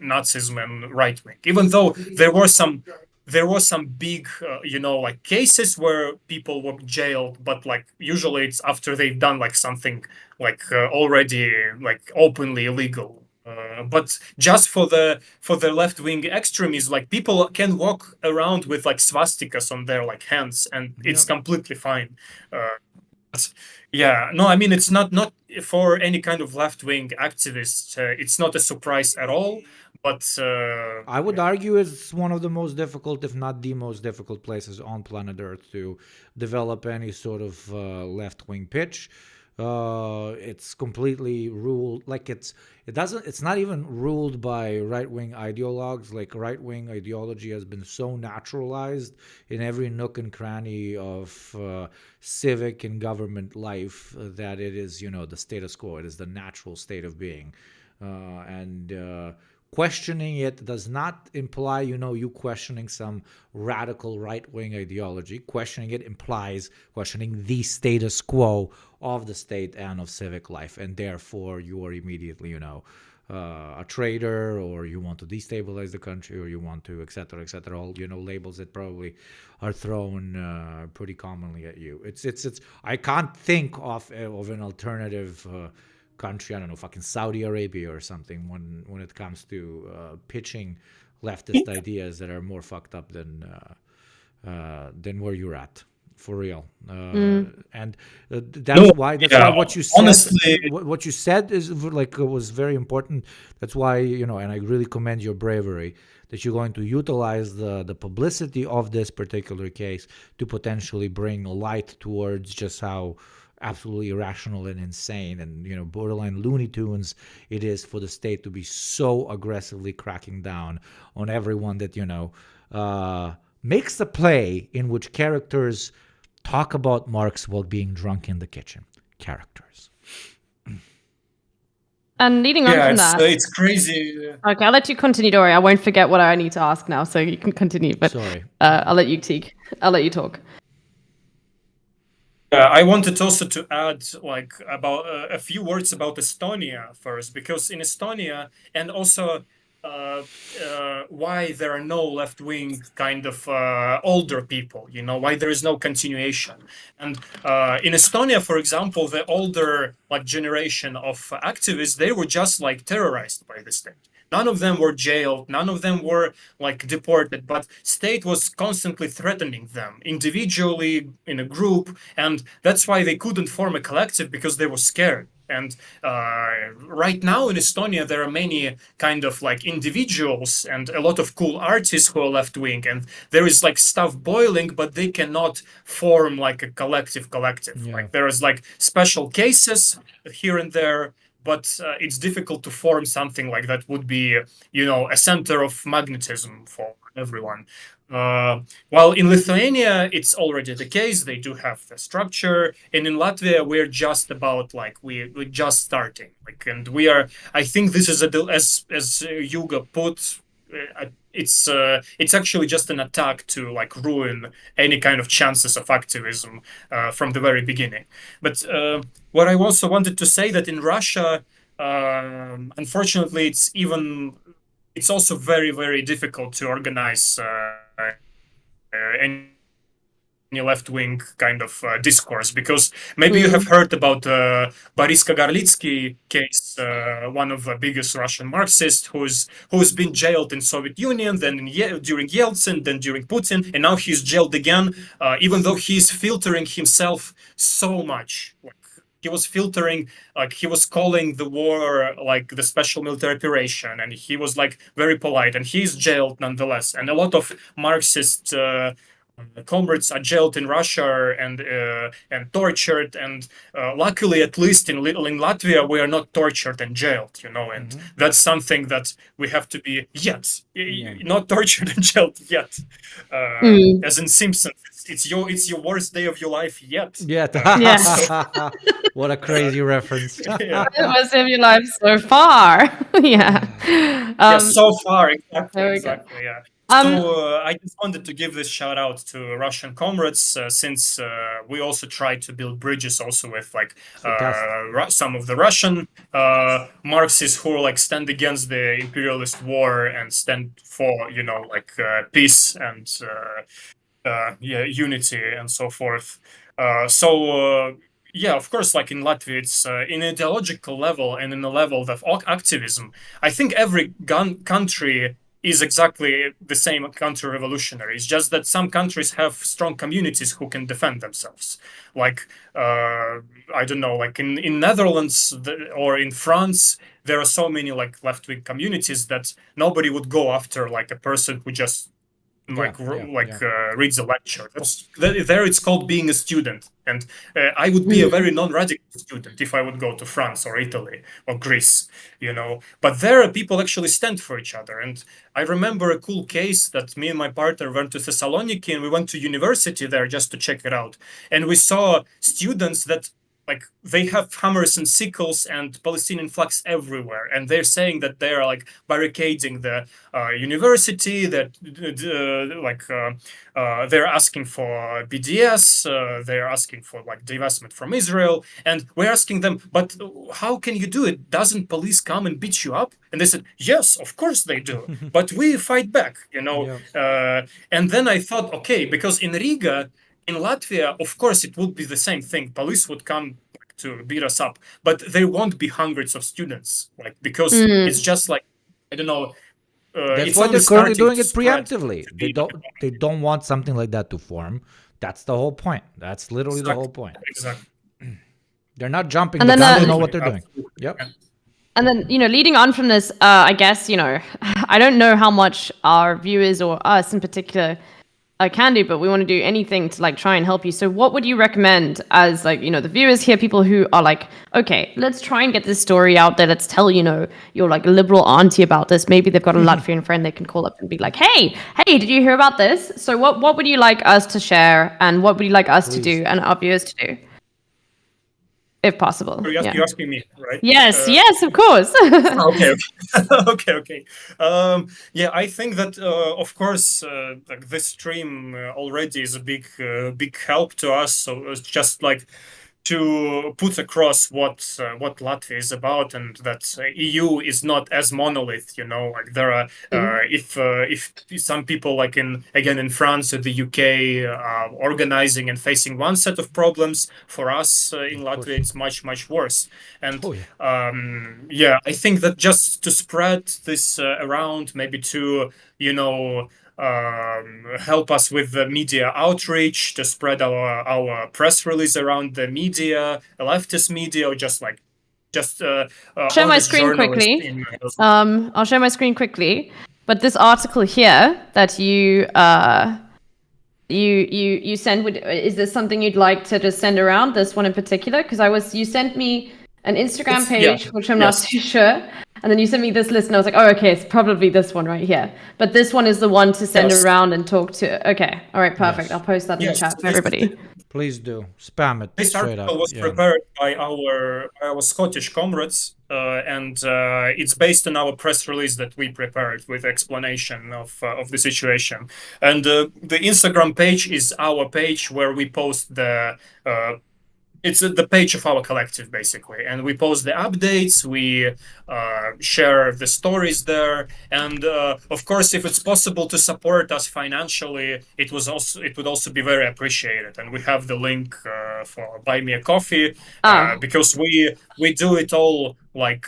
Nazism and right wing, even though there was some big, like cases where people were jailed, but like usually it's after they've done like something like already like openly illegal. But just for the left-wing extremism, like people can walk around with like swastikas on their like hands, and it's completely fine. Yeah, no, I mean, it's not for any kind of left-wing activist. It's not a surprise at all. But I would argue it's one of the most difficult, if not the most difficult places on planet Earth to develop any sort of left-wing pitch. It's completely ruled, like it's not even ruled by right-wing ideologues. Like right-wing ideology has been so naturalized in every nook and cranny of civic and government life that it is, the status quo. It is the natural state of being. Questioning it does not imply, you questioning some radical right-wing ideology. Questioning it implies questioning the status quo of the state and of civic life, and therefore you are immediately, a traitor, or you want to destabilize the country, or you want to, etc., etc. All labels that probably are thrown pretty commonly at you. It's. I can't think of an alternative country, I don't know, fucking Saudi Arabia or something, when it comes to pitching leftist ideas that are more fucked up than where you're at, for real. And that's why what you said, honestly, what you said is like was very important. That's why, and I really commend your bravery that you're going to utilize the publicity of this particular case to potentially bring light towards just how absolutely irrational and insane and borderline Looney Tunes it is for the state to be so aggressively cracking down on everyone that makes a play in which characters talk about Marx while being drunk in the kitchen. Characters. And leading on from that, it's crazy. Okay, I'll let you continue, Dory. I won't forget what I need to ask now, so you can continue. But sorry, I'll let you talk. I wanted also to add like about a few words about Estonia first, because in Estonia, and also why there are no left-wing kind of older people, why there is no continuation. And in Estonia, for example, the older like generation of activists, they were just like terrorized by the state. None of them were jailed, none of them were like deported, but state was constantly threatening them individually, in a group, and that's why they couldn't form a collective, because they were scared. And right now in Estonia, there are many kind of like individuals and a lot of cool artists who are left-wing, and there is like stuff boiling, but they cannot form like a collective. Yeah. Like there is like special cases here and there, but it's difficult to form something like that would be, a center of magnetism for everyone. While in Lithuania, it's already the case. They do have the structure, and in Latvia, we're just about like we're just starting. Like, and we are. I think this is as Yuga put. It's actually just an attack to like ruin any kind of chances of activism from the very beginning. But what I also wanted to say that in Russia, unfortunately, it's also very, very difficult to organize any left-wing kind of discourse, because maybe you have heard about Boris Kagarlitsky case, one of the biggest Russian Marxists who's been jailed in Soviet Union, then during Yeltsin, then during Putin, and now he's jailed again, even though he's filtering himself so much. He was filtering, like he was calling the war like the special military operation, and he was like very polite, and he's jailed nonetheless. And a lot of Marxist comrades are jailed in Russia and tortured. And luckily, at least in Latvia, we are not tortured and jailed, and that's something that we have to be not tortured and jailed yet. As in Simpsons, it's your worst day of your life yet. What a crazy reference. Worst day of your life so far. So far, exactly. Yeah. So I just wanted to give this shout out to Russian comrades, since we also try to build bridges also with like some of the Russian Marxists who like stand against the imperialist war and stand for peace and unity and so forth. Of course, like in Latvia, it's in an ideological level and in the level of activism. I think every country is exactly the same counter-revolutionary. It's just that some countries have strong communities who can defend themselves. Like, I don't know, like in Netherlands or in France, there are so many like left-wing communities that nobody would go after like a person who just reads a lecture. There it's called being a student. And I would be a very non-radical student if I would go to France or Italy or Greece, But there people actually stand for each other. And I remember a cool case that me and my partner went to Thessaloniki, and we went to university there just to check it out. And we saw students that like they have hammers and sickles and Palestinian flags everywhere, and they're saying that they are like barricading the university. That they're asking for BDS. They're asking for like divestment from Israel, and we're asking them, but how can you do it? Doesn't police come and beat you up? And they said, yes, of course they do, but we fight back. And then I thought, okay, because in Riga, in Latvia, of course, it would be the same thing. Police would come to beat us up, but there won't be hundreds of students, because it's just like, I don't know. That's why they're currently doing it preemptively. They don't want something like that to form. That's the whole point. That's literally the whole point. Exactly. They're not jumping. They know what they're doing. Yep. And then, leading on from this, I guess, I don't know how much our viewers or us in particular can do, but we want to do anything to like try and help you. So what would you recommend as like, the viewers here, people who are like, okay, let's try and get this story out there. Let's tell, your like liberal auntie about this. Maybe they've got a Latvian friend they can call up and be like, hey, did you hear about this? So what would you like us to share, and what would you like us to do and our viewers to do? If possible. You're asking me, right? Yes, of course. Okay. I think that, of course, like this stream already is a big help to us. So it's just like to put across what Latvia is about, and that EU is not as monolith. Like there are if some people like in France or the UK are organizing and facing one set of problems, for us in Latvia it's much worse. And I think that just to spread this around, maybe to help us with the media outreach, to spread our press release around the media, leftist media, or just share my screen quickly. I'll share my screen quickly. But this article here that you send, is this something you'd like to just send around? This one in particular, because you sent me an Instagram page, which I'm not too sure. And then you sent me this list, and I was like, oh, okay, it's probably this one right here. But this one is the one to send around and talk to. Okay, all right, perfect. I'll post that in the chat for everybody. Please do. Spam it this straight article up. was prepared by our Scottish comrades, and it's based on our press release that we prepared with explanation of the situation. And the Instagram page is our page where we post the it's the page of our collective, basically, and we post the updates, we share the stories there, and of course, if it's possible to support us financially, it would also be very appreciated. And we have the link for Buy Me a Coffee, because we do it all like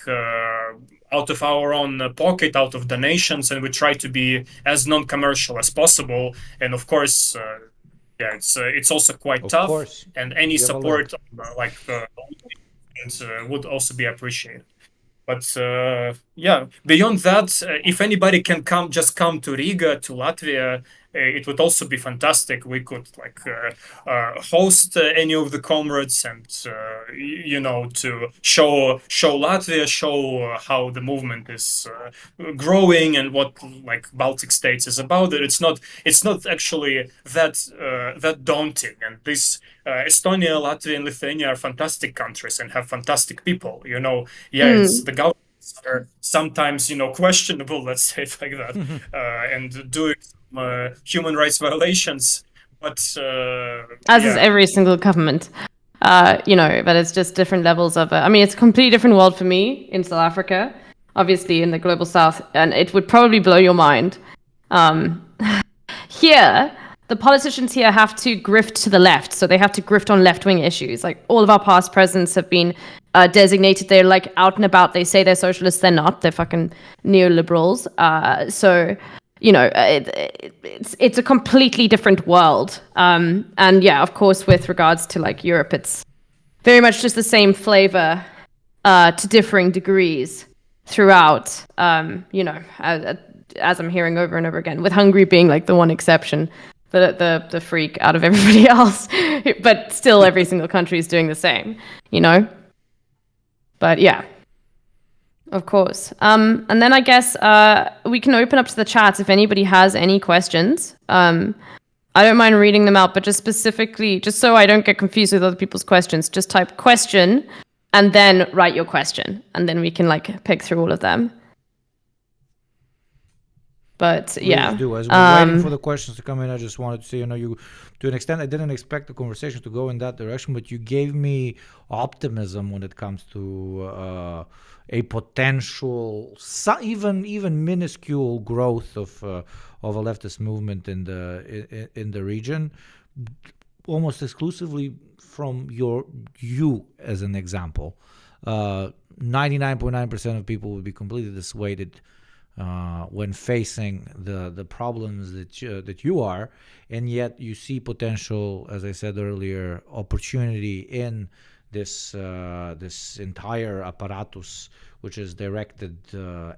out of our own pocket, out of donations, and we try to be as non-commercial as possible. And of course, yeah, it's also quite Of tough, course. and any Give a support would also be appreciated. But yeah, beyond that, if anybody can come to Riga, to Latvia, it would also be fantastic. We could host any of the comrades, and to show Latvia, show how the movement is growing, and what like Baltic states is about. It's not actually that daunting. And this Estonia, Latvia, and Lithuania are fantastic countries and have fantastic people. It's the governments are sometimes questionable, let's say it like that, and doing human rights violations, but as is every single government, but it's just different levels of I mean, it's a completely different world for me in South Africa, obviously in the global south, and it would probably blow your mind. Here, the politicians here have to grift to the left, so they have to grift on left-wing issues. Like, all of our past presidents have been designated, they're like out and about, they say they're socialists, they're not, they're fucking neoliberals. So it's a completely different world. And yeah, of course, with regards to like Europe, it's very much just the same flavor to differing degrees throughout, as I'm hearing over and over again, with Hungary being like the one exception, the freak out of everybody else. But still, every single country is doing the same, But yeah. Of course. And then I guess we can open up to the chats if anybody has any questions. I don't mind reading them out, but just specifically, just so I don't get confused with other people's questions, just type question and then write your question. And then we can pick through all of them. But yeah. Do. As we're waiting for the questions to come in, I just wanted to say, you, to an extent, I didn't expect the conversation to go in that direction, but you gave me optimism when it comes to a potential, even minuscule growth of a leftist movement in the region, almost exclusively from you as an example. 99.9% of people would be completely dissuaded when facing the problems that you are, and yet you see potential, as I said earlier, opportunity in this entire apparatus, which is directed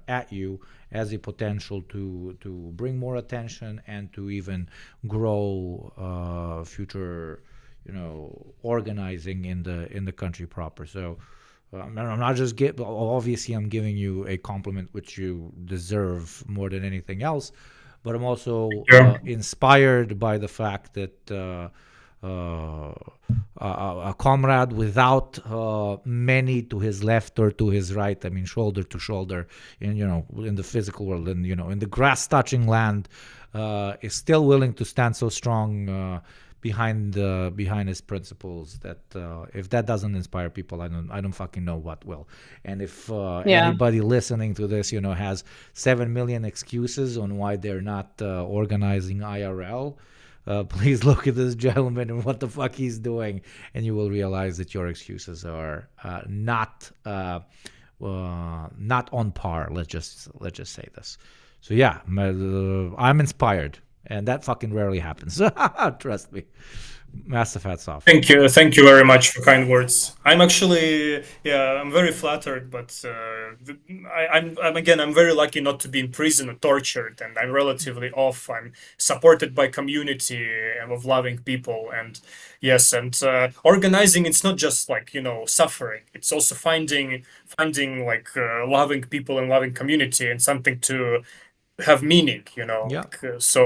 at you, as a potential to bring more attention and to even grow future organizing in the country proper. So I'm not just obviously I'm giving you a compliment which you deserve more than anything else, but I'm also inspired by the fact that a comrade without many to his left or to his right, I mean shoulder to shoulder in the physical world, and in the grass touching land, is still willing to stand so strong behind his principles, that if that doesn't inspire people, I don't fucking know what will. And if anybody listening to this has 7 million excuses on why they're not organizing IRL, please look at this gentleman and what the fuck he's doing, and you will realize that your excuses are not on par. Let's just say this. So yeah, I'm inspired. And that fucking rarely happens. Trust me. Massive hats off. Thank you very much for kind words. I'm actually, I'm very flattered, but I'm very lucky not to be in prison or tortured, and I'm relatively off. I'm supported by community of loving people, and yes, and organizing. It's not just suffering. It's also finding loving people and loving community, and something to have meaning, it's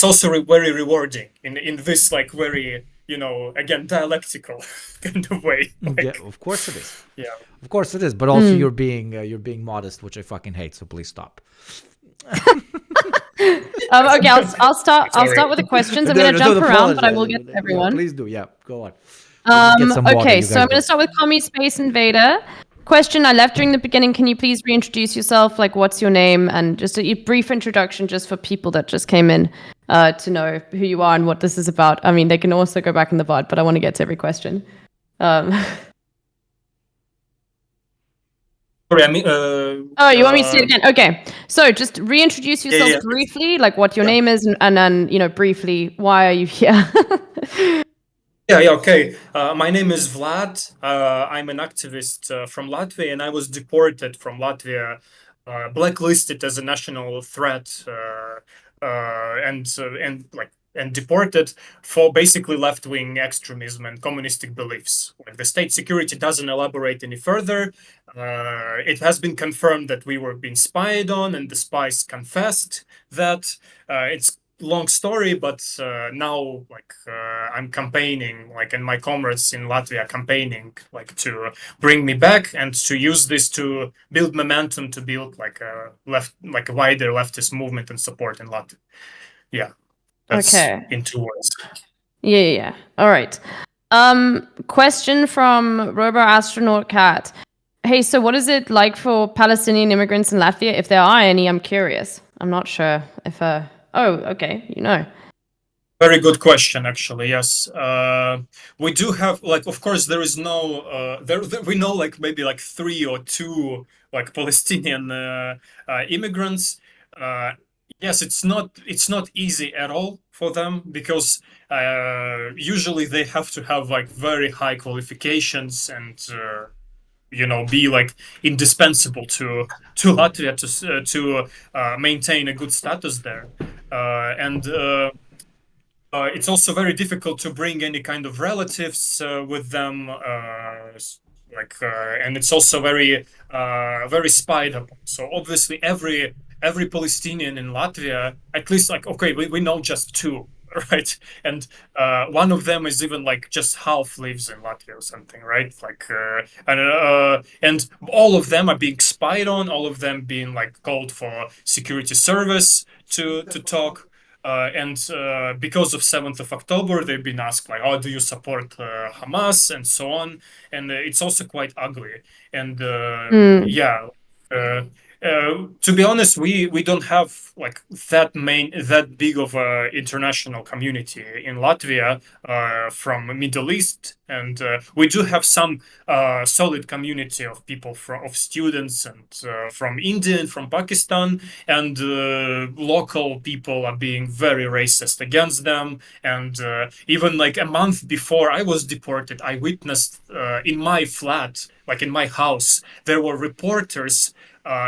also very rewarding in this very again dialectical kind of way. Yeah, of course it is. Yeah, of course it is. But also you're being modest, which I fucking hate. So please stop. Okay, I'll start with the questions. I'm gonna jump around, but I will get to everyone. Please do. Yeah, go on. Get some water, Okay, you so guys I'm gonna start with Commie Space Invader. Question I left during the beginning. Can you please reintroduce yourself? Like, what's your name? And just a brief introduction, just for people that just came in to know who you are and what this is about. I mean, they can also go back in the VOD, but I want to get to every question. Sorry, I mean, oh, you want me to say it again? Okay. So just reintroduce yourself briefly, like what your name is, and then, briefly, why are you here? Yeah, okay. My name is Vlad. I'm an activist from Latvia, and I was deported from Latvia, blacklisted as a national threat, and deported for basically left-wing extremism and communistic beliefs. Like, the state security doesn't elaborate any further. It has been confirmed that we were being spied on, and the spies confessed that. It's long story, but now I'm campaigning, and my comrades in Latvia campaigning to bring me back and to use this to build momentum, to build a wider leftist movement and support in Latvia. Yeah, that's in 2 words. Yeah. All right. Question from Robo Astronaut Cat. Hey, so what is it like for Palestinian immigrants in Latvia? If there are any, I'm curious. I'm not sure if oh, okay, Very good question, actually. Yes, we do have of course, there is no we know maybe 3 or 2 Palestinian immigrants. Yes, it's not easy at all for them, because usually they have to have very high qualifications and be indispensable to Latvia to maintain a good status there, and. It's also very difficult to bring any kind of relatives with them, and it's also very spied upon. So obviously, every Palestinian in Latvia, at least okay, we know just 2, right? And one of them is even just half lives in Latvia or something, right? And all of them are being spied on. All of them being called for security service to talk. And because of 7th of October, they've been asked oh, do you support Hamas and so on, and it's also quite ugly. And yeah, to be honest, we don't have that big of a international community in Latvia from Middle East, and we do have some solid community of people of students and from India and from Pakistan, and local people are being very racist against them. And even a month before I was deported, I witnessed in my flat, in my house, there were reporters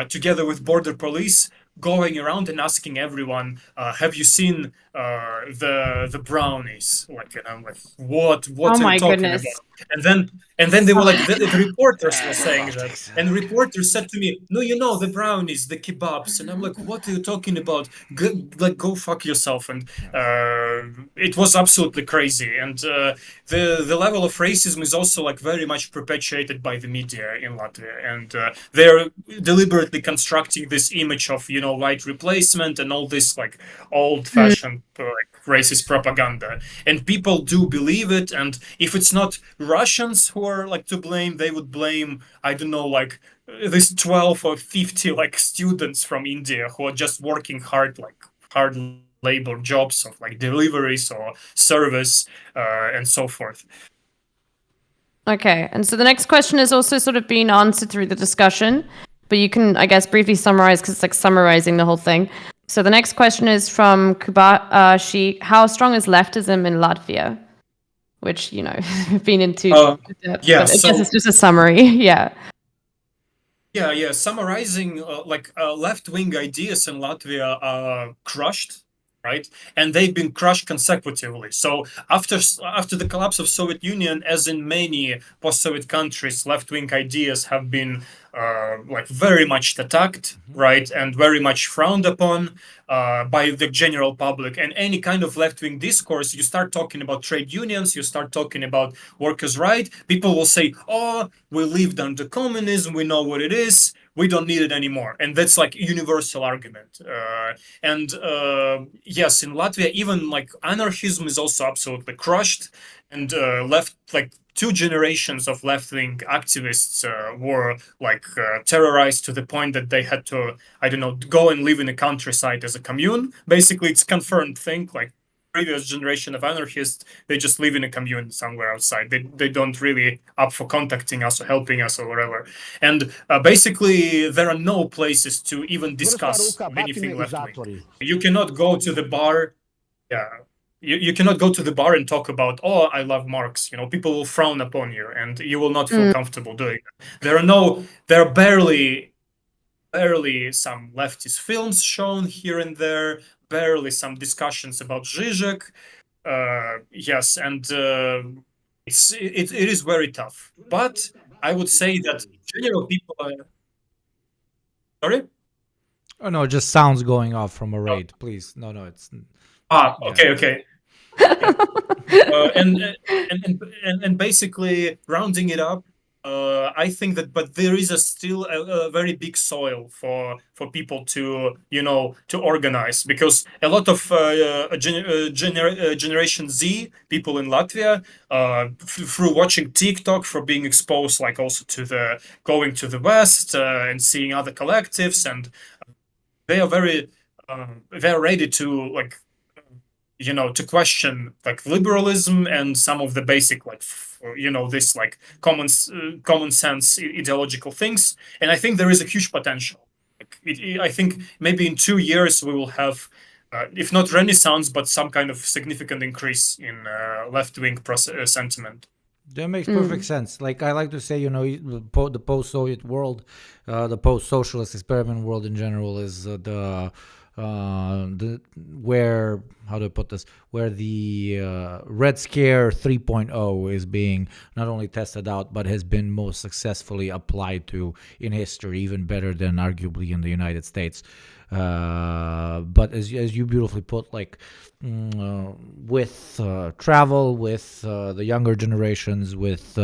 together with border police going around and asking everyone, have you seen the brownies? And I'm what are you talking about? And then they were the reporters were saying that, and reporters said to me, no, the brownies, the kebabs. And I'm what are you talking about? Go fuck yourself. And it was absolutely crazy. And the level of racism is also very much perpetuated by the media in Latvia, and they're deliberately constructing this image of white replacement and all this old-fashioned racist propaganda, and people do believe it. And if it's not Russians who are to blame, they would blame, I don't know, this 12 or 50 students from India who are just working hard labor jobs of deliveries or service and so forth. Okay, and so the next question is also sort of being answered through the discussion, but you can, I guess, briefly summarize, because it's summarizing the whole thing. So the next question is from Kubashi. How strong is leftism in Latvia? Which, we've been into depth, yeah, but I guess it's just a summary. Yeah. Yeah. Summarizing, left-wing ideas in Latvia are crushed, right? And they've been crushed consecutively. So after the collapse of Soviet Union, as in many post-Soviet countries, left-wing ideas have been very much attacked, right, and very much frowned upon by the general public. And any kind of left-wing discourse, you start talking about trade unions, you start talking about workers' rights, people will say, oh, we lived under communism, we know what it is, we don't need it anymore. And that's like a universal argument. Yes, in Latvia, even like anarchism is also absolutely crushed, and left like 2 generations of left-wing activists were like terrorized to the point that they had to, I don't know, go and live in the countryside as a commune. Basically, it's confirmed thing. Like previous generation of anarchists, they just live in a commune somewhere outside. They don't really up for contacting us or helping us or whatever. And basically, there are no places to even discuss anything left-wing. You cannot go to the bar. Yeah. You cannot go to the bar and talk about, oh, I love Marx. You know, people will frown upon you and you will not feel comfortable doing it. There are barely some leftist films shown here and there, barely some discussions about Zizek. Yes, and it is very tough. But I would say that general people are... Sorry? Oh no, just sounds going off from a raid. Please, no, it's... Okay. And basically rounding it up, I think that, but there is still a very big soil for people to to organize, because a lot of Generation Z people in Latvia, through watching TikTok, for being exposed like also to the going to the West and seeing other collectives, and they are very they're ready to like to question like liberalism and some of the basic like this like common sense ideological things. And I think there is a huge potential. I think maybe in 2 years we will have, if not renaissance, but some kind of significant increase in left-wing sentiment. That makes perfect sense. Like I like to say, the post-Soviet world, the post-socialist experiment world in general is where, how do I put this, where the Red Scare 3.0 is being not only tested out, but has been most successfully applied to in history, even better than arguably in the United States. But as you beautifully put, like with travel, with the younger generations, with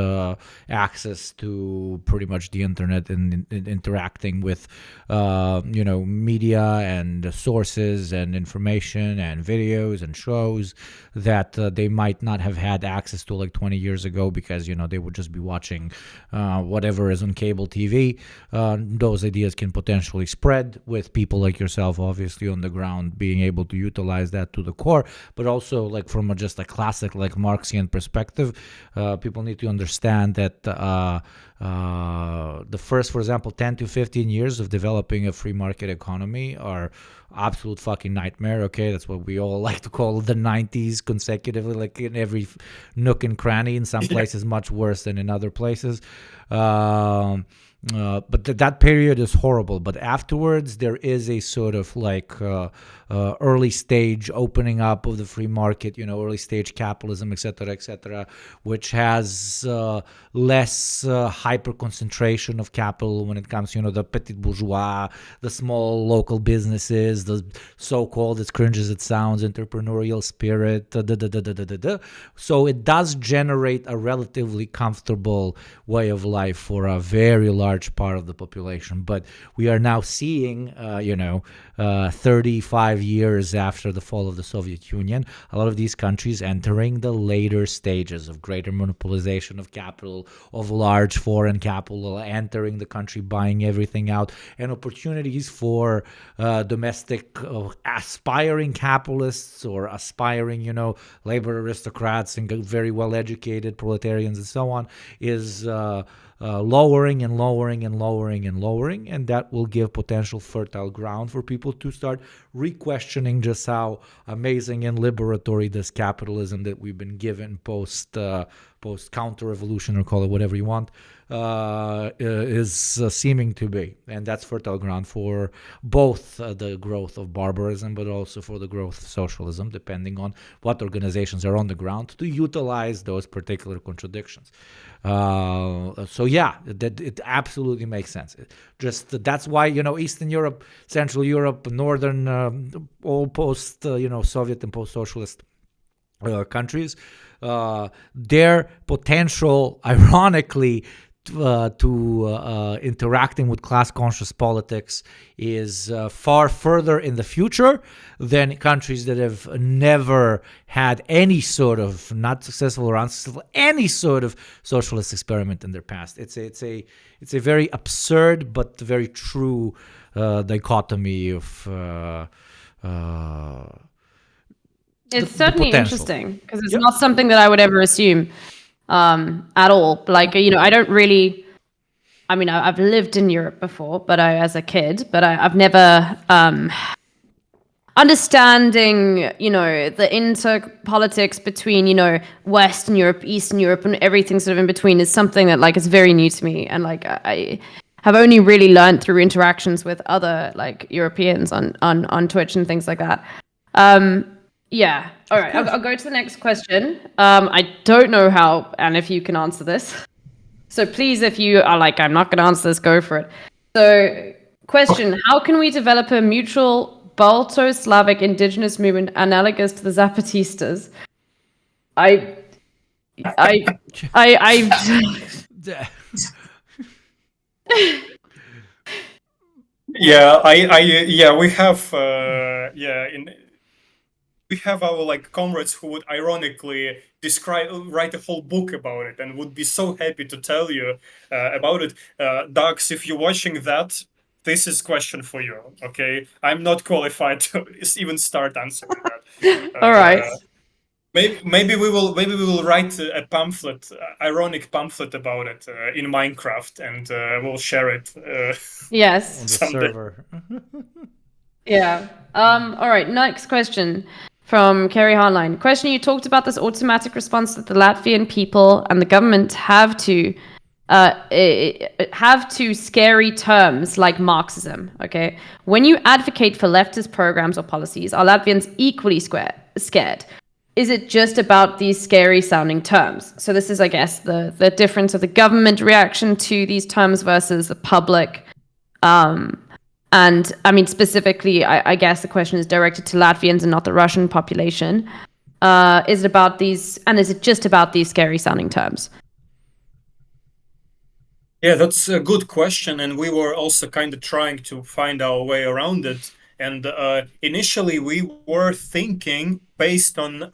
access to pretty much the internet and interacting with media and sources and information and videos and shows that they might not have had access to like 20 years ago, because they would just be watching whatever is on cable TV. Those ideas can potentially spread with people like yourself, obviously on the ground, being able to utilize that to the core, but also like from just a classic like Marxian perspective. People need to understand that the first, for example, 10 to 15 years of developing a free market economy are absolute fucking nightmare. Okay, that's what we all like to call the 90s consecutively, like in every nook and cranny, in some places much worse than in other places. But that period is horrible. But afterwards, there is a sort of like early stage opening up of the free market, early stage capitalism, etc., which has less hyper concentration of capital when it comes to, the petit bourgeois, the small local businesses, the so-called, as cringe as it sounds, entrepreneurial spirit. So it does generate a relatively comfortable way of life for a very large part of the population. But we are now seeing, 35 years after the fall of the Soviet Union, a lot of these countries entering the later stages of greater monopolization of capital, of large foreign capital entering the country, buying everything out, and opportunities for domestic aspiring capitalists or aspiring, labor aristocrats and very well-educated proletarians and so on is lowering, and that will give potential fertile ground for people to start re-questioning just how amazing and liberatory this capitalism that we've been given post counter-revolution, or call it whatever you want, is seeming to be. And that's fertile ground for both the growth of barbarism, but also for the growth of socialism, depending on what organizations are on the ground to utilize those particular contradictions. So yeah, that it absolutely makes sense. That's why, Eastern Europe, Central Europe, Northern, all post, Soviet and post-socialist countries, their potential, ironically, interacting with class-conscious politics is far further in the future than countries that have never had any sort of, not successful or unsuccessful, any sort of socialist experiment in their past. It's a very absurd but very true dichotomy of. It's certainly potential. interesting because it's not something that I would ever assume at all. Like, I don't really. I mean, I've lived in Europe before, but as a kid, but I've never understanding, the interpolitics between, Western Europe, Eastern Europe, and everything sort of in between is something that is very new to me, and I have only really learned through interactions with other Europeans on Twitch and things like that. Yeah. All right. I'll go to the next question. I don't know how and if you can answer this. So please, if you are I'm not going to answer this, go for it. So, question: how can we develop a mutual Balto-Slavic indigenous movement analogous to the Zapatistas? We have we have our comrades who would ironically write a whole book about it and would be so happy to tell you about it. Dax, if you're watching that, this is question for you. Okay, I'm not qualified to even start answering that. All right. Maybe we will write a pamphlet, ironic pamphlet about it in Minecraft, and we'll share it. Yes. On the someday. server. Yeah. All right. Next question from Kerry Harline. Question: you talked about this automatic response that the Latvian people and the government have to scary terms like Marxism. Okay. When you advocate for leftist programs or policies, are Latvians equally scared? Is it just about these scary sounding terms? So this is, I guess, the difference of the government reaction to these terms versus the public. And I mean, specifically, I guess the question is directed to Latvians and not the Russian population. Is it just about these scary sounding terms? Yeah, that's a good question. And we were also kind of trying to find our way around it. And initially, we were thinking based on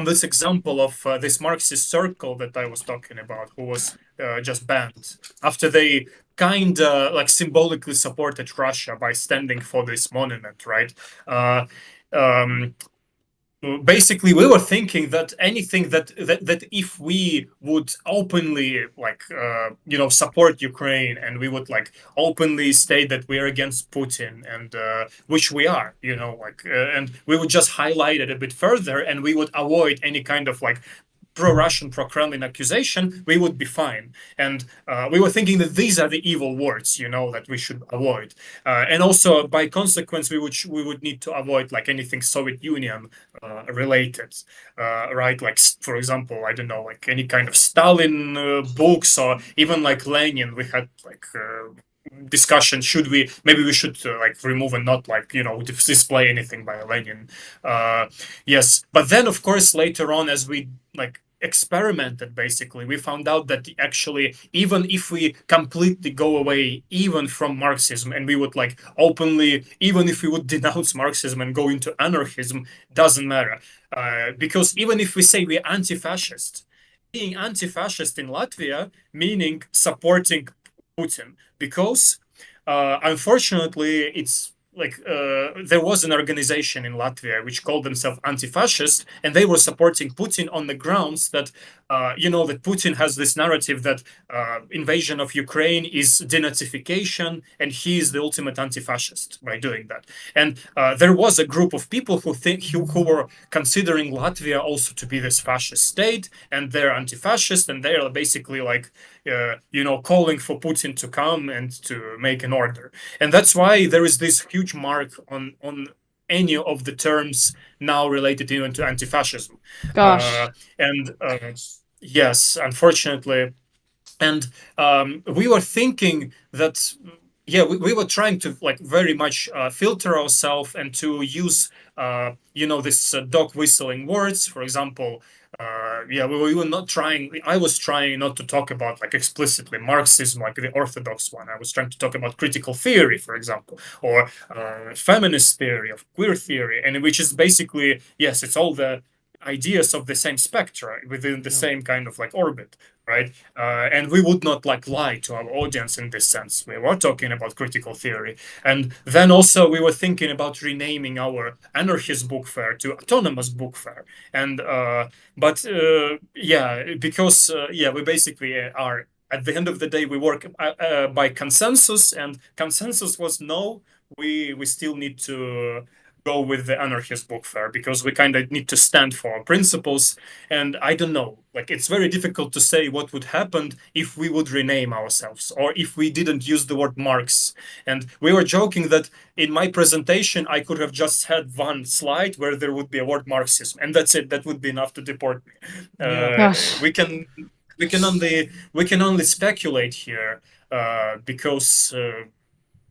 this example of this Marxist circle that I was talking about, who was just banned after they kind of symbolically supported Russia by standing for this monument, right? Basically, we were thinking that anything that if we would openly support Ukraine, and we would openly state that we are against Putin, and which we are, and we would just highlight it a bit further, and we would avoid any kind of pro-Russian, pro-Kremlin accusation, we would be fine. And we were thinking that these are the evil words, that we should avoid. And also, by consequence, we would need to avoid anything Soviet Union related, right? For example, I don't know, any kind of Stalin books, or even Lenin. We had discussion: maybe we should remove and not display anything by Lenin. Yes, but then of course later on, as we experimented, basically we found out that actually, even if we completely go away even from Marxism, and we would openly, even if we would denounce Marxism and go into anarchism, doesn't matter, because even if we say we're anti-fascist, being anti-fascist in Latvia meaning supporting Putin, because unfortunately it's there was an organization in Latvia which called themselves anti-fascist, and they were supporting Putin on the grounds that that Putin has this narrative that invasion of Ukraine is denazification, and he is the ultimate anti-fascist by doing that. And there was a group of people who were considering Latvia also to be this fascist state, and they're anti-fascist, and they're basically calling for Putin to come and to make an order. And that's why there is this huge mark on any of the terms now related even to anti-fascism. Gosh. Yes, unfortunately. And we were thinking that, we were trying to very much filter ourselves and to use, this dog whistling words. For example, we were not trying. I was trying not to talk about like explicitly Marxism, like the orthodox one. I was trying to talk about critical theory, for example, or feminist theory, of queer theory, and which is basically, yes, it's all the ideas of the same spectra within the same kind of like orbit, right? And we would not like lie to our audience in this sense. We were talking about critical theory, and then also we were thinking about renaming our anarchist book fair to autonomous book fair, and because we basically are, at the end of the day, we work by consensus, and consensus was no, we still need to go with the anarchist book fair because we kind of need to stand for our principles. And I don't know, like it's very difficult to say what would happen if we would rename ourselves or if we didn't use the word Marx. And we were joking that in my presentation I could have just had one slide where there would be a word Marxism, and that's it. That would be enough to deport me. We can only speculate here because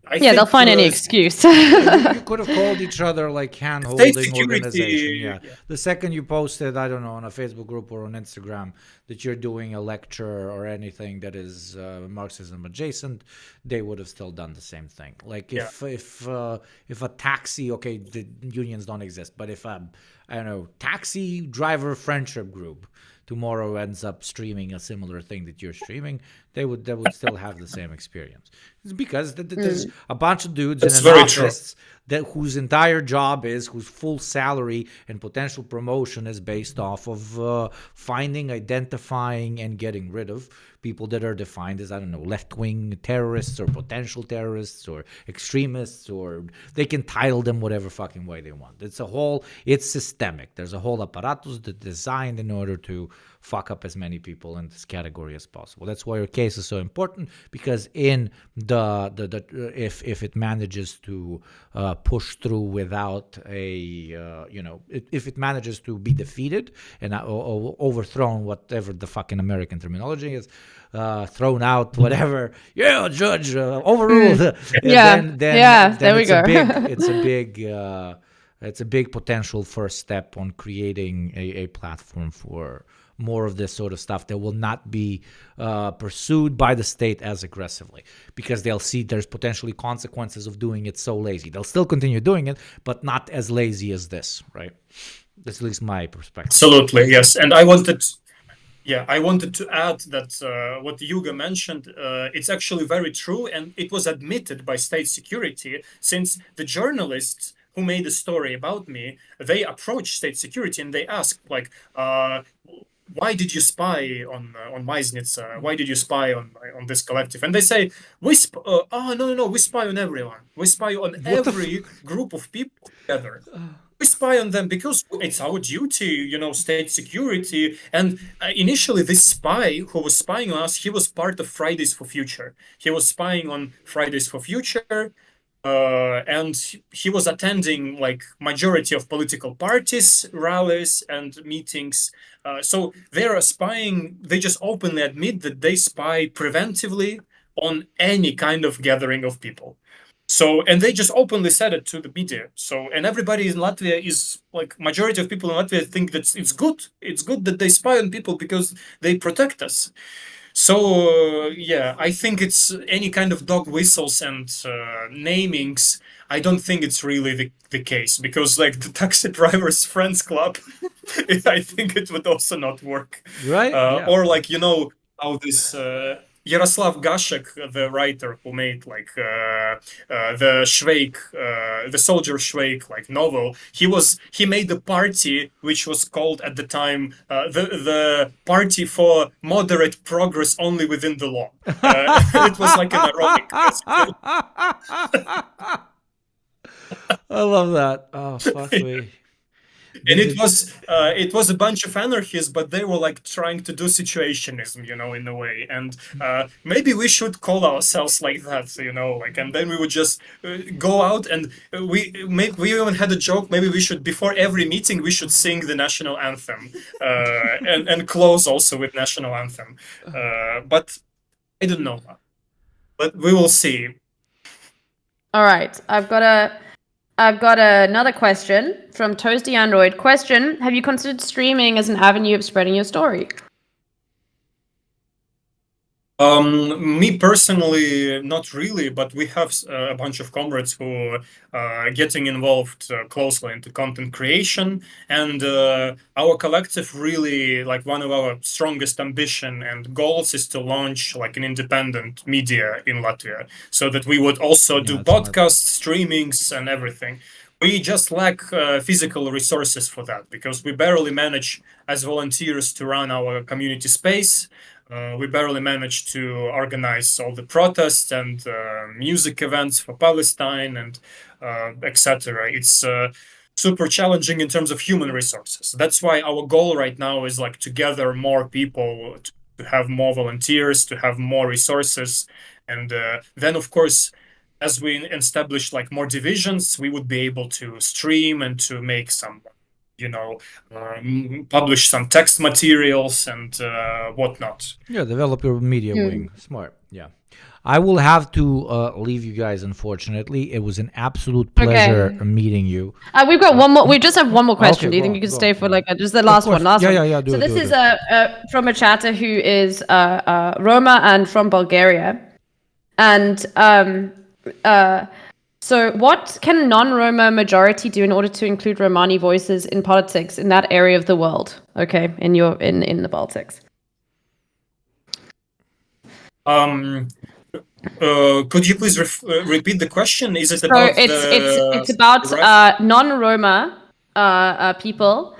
I think they'll find any excuse. You could have called each other like hand-holding security, organization. Yeah. The second you posted, I don't know, on a Facebook group or on Instagram that you're doing a lecture or anything that is Marxism adjacent, they would have still done the same thing. Like if a taxi, okay, the unions don't exist, but if I don't know, taxi driver friendship group tomorrow ends up streaming a similar thing that you're streaming, they would still have the same experience. It's because there's a bunch of dudes in an office whose entire job is, whose full salary and potential promotion is based off of finding, identifying, and getting rid of people that are defined as, I don't know, left-wing terrorists or potential terrorists or extremists, or they can title them whatever fucking way they want. It's systemic. There's a whole apparatus that's designed in order to fuck up as many people in this category as possible. That's why your case is so important, because in if it manages to push through without if it manages to be defeated and overthrown, whatever the fucking American terminology is, thrown out, whatever, judge, overruled. Then there we go. It's a big potential first step on creating a platform for more of this sort of stuff that will not be pursued by the state as aggressively, because they'll see there's potentially consequences of doing it so lazy. They'll still continue doing it, but not as lazy as this, right? That's at least my perspective. Absolutely, yes. And I wanted to add that what Yuga mentioned, it's actually very true, and it was admitted by state security, since the journalists who made a story about me, they approached state security and they asked, like, why did you spy on Maiznica? Why did you spy on this collective? And they say, we spy on everyone. We spy on every group of people together. We spy on them because it's our duty, state security. And initially, this spy who was spying on us, he was part of Fridays for Future. He was spying on Fridays for Future. And he was attending like majority of political parties, rallies, and meetings. So they are spying. They just openly admit that they spy preventively on any kind of gathering of people. So, and they just openly said it to the media. So, and everybody in Latvia is like, majority of people in Latvia think that it's good. It's good that they spy on people because they protect us. So, I think it's any kind of dog whistles and namings. I don't think it's really the case, because like the Taxi Drivers Friends Club, I think it would also not work. Right. Or like, how this Yaroslav Gashek, the writer who made like the Schweik, the Soldier Schweik like novel, he made a party which was called at the time the Party for Moderate Progress Only Within the Law. It was like an ironic. I love that. Oh, fuck me. And it was a bunch of anarchists, but they were like trying to do situationism, in a way. And maybe we should call ourselves like that, like, and then we would just go out and we even had a joke. Maybe we should, before every meeting, we should sing the national anthem and close also with national anthem. But I don't know. But we will see. All right, I've got I've got another question from Toasty Android. Question: have you considered streaming as an avenue of spreading your story? Me personally, not really, but we have a bunch of comrades who are getting involved closely into content creation, and our collective really, like, one of our strongest ambition and goals is to launch like an independent media in Latvia, so that we would also do podcasts, streamings, and everything. We just lack physical resources for that because we barely manage as volunteers to run our community space. We barely managed to organize all the protests and music events for Palestine and etc. It's super challenging in terms of human resources. That's why our goal right now is like to gather more people, to have more volunteers, to have more resources, and then of course, as we establish like more divisions, we would be able to stream and to make some, publish some text materials and whatnot. Yeah, develop your media wing. Smart. Yeah. I will have to leave you guys, unfortunately. It was an absolute pleasure meeting you. We've got one more. We just have one more question. Okay, Do you think on, you can go stay on. for like just the last one? Last one. Yeah. So this is from a chatter who is Roma and from Bulgaria, and so what can non-Roma majority do in order to include Romani voices in politics in that area of the world? Okay, in the Baltics. Could you please repeat the question? Is it So about it's about non-Roma people.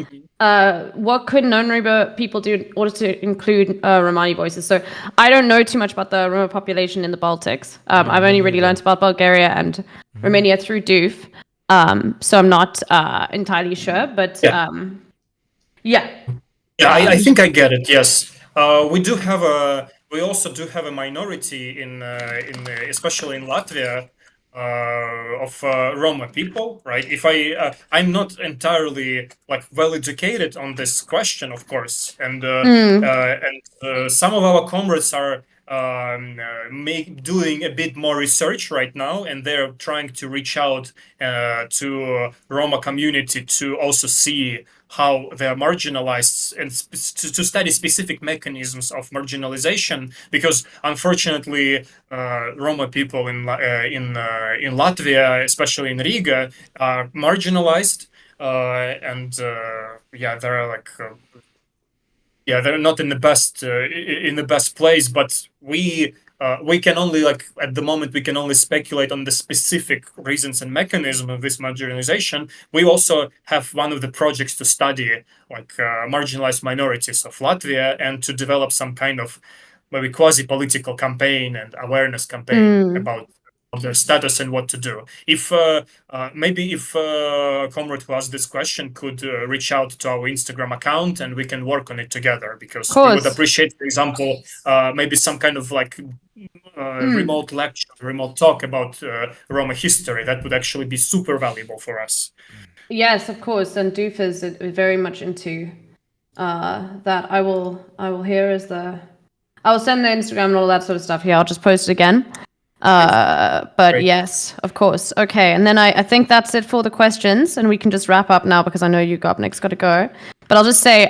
What could non-Roma people do in order to include Romani voices? So I don't know too much about the Roma population in the Baltics. I've only really learned about Bulgaria and Romania through DOOF. So I'm not entirely sure, but yeah. I think I get it. Yes, we also do have a minority in especially in Latvia of Roma people, right? If I'm not entirely like well educated on this question, of course, and some of our comrades are doing a bit more research right now, and they're trying to reach out to Roma community to also see how they are marginalized and to study specific mechanisms of marginalization, because unfortunately Roma people in Latvia, especially in Riga, are marginalized, and they're like they're not in the best place. But we can only, like, at the moment, we can only speculate on the specific reasons and mechanism of this marginalization. We also have one of the projects to study like marginalized minorities of Latvia and to develop some kind of maybe quasi-political campaign and awareness campaign about their status and what to do. If comrade who asked this question could reach out to our Instagram account, and we can work on it together, because we would appreciate, for example, maybe some kind of like remote lecture, remote talk about Roma history. That would actually be super valuable for us. Yes, of course, and Doof is very much into that. I will send the Instagram and all that sort of stuff here. I'll just post it again. But great. Yes, of course. Okay, and then I think that's it for the questions, and we can just wrap up now because I know Yugopnik's got to go. But I'll just say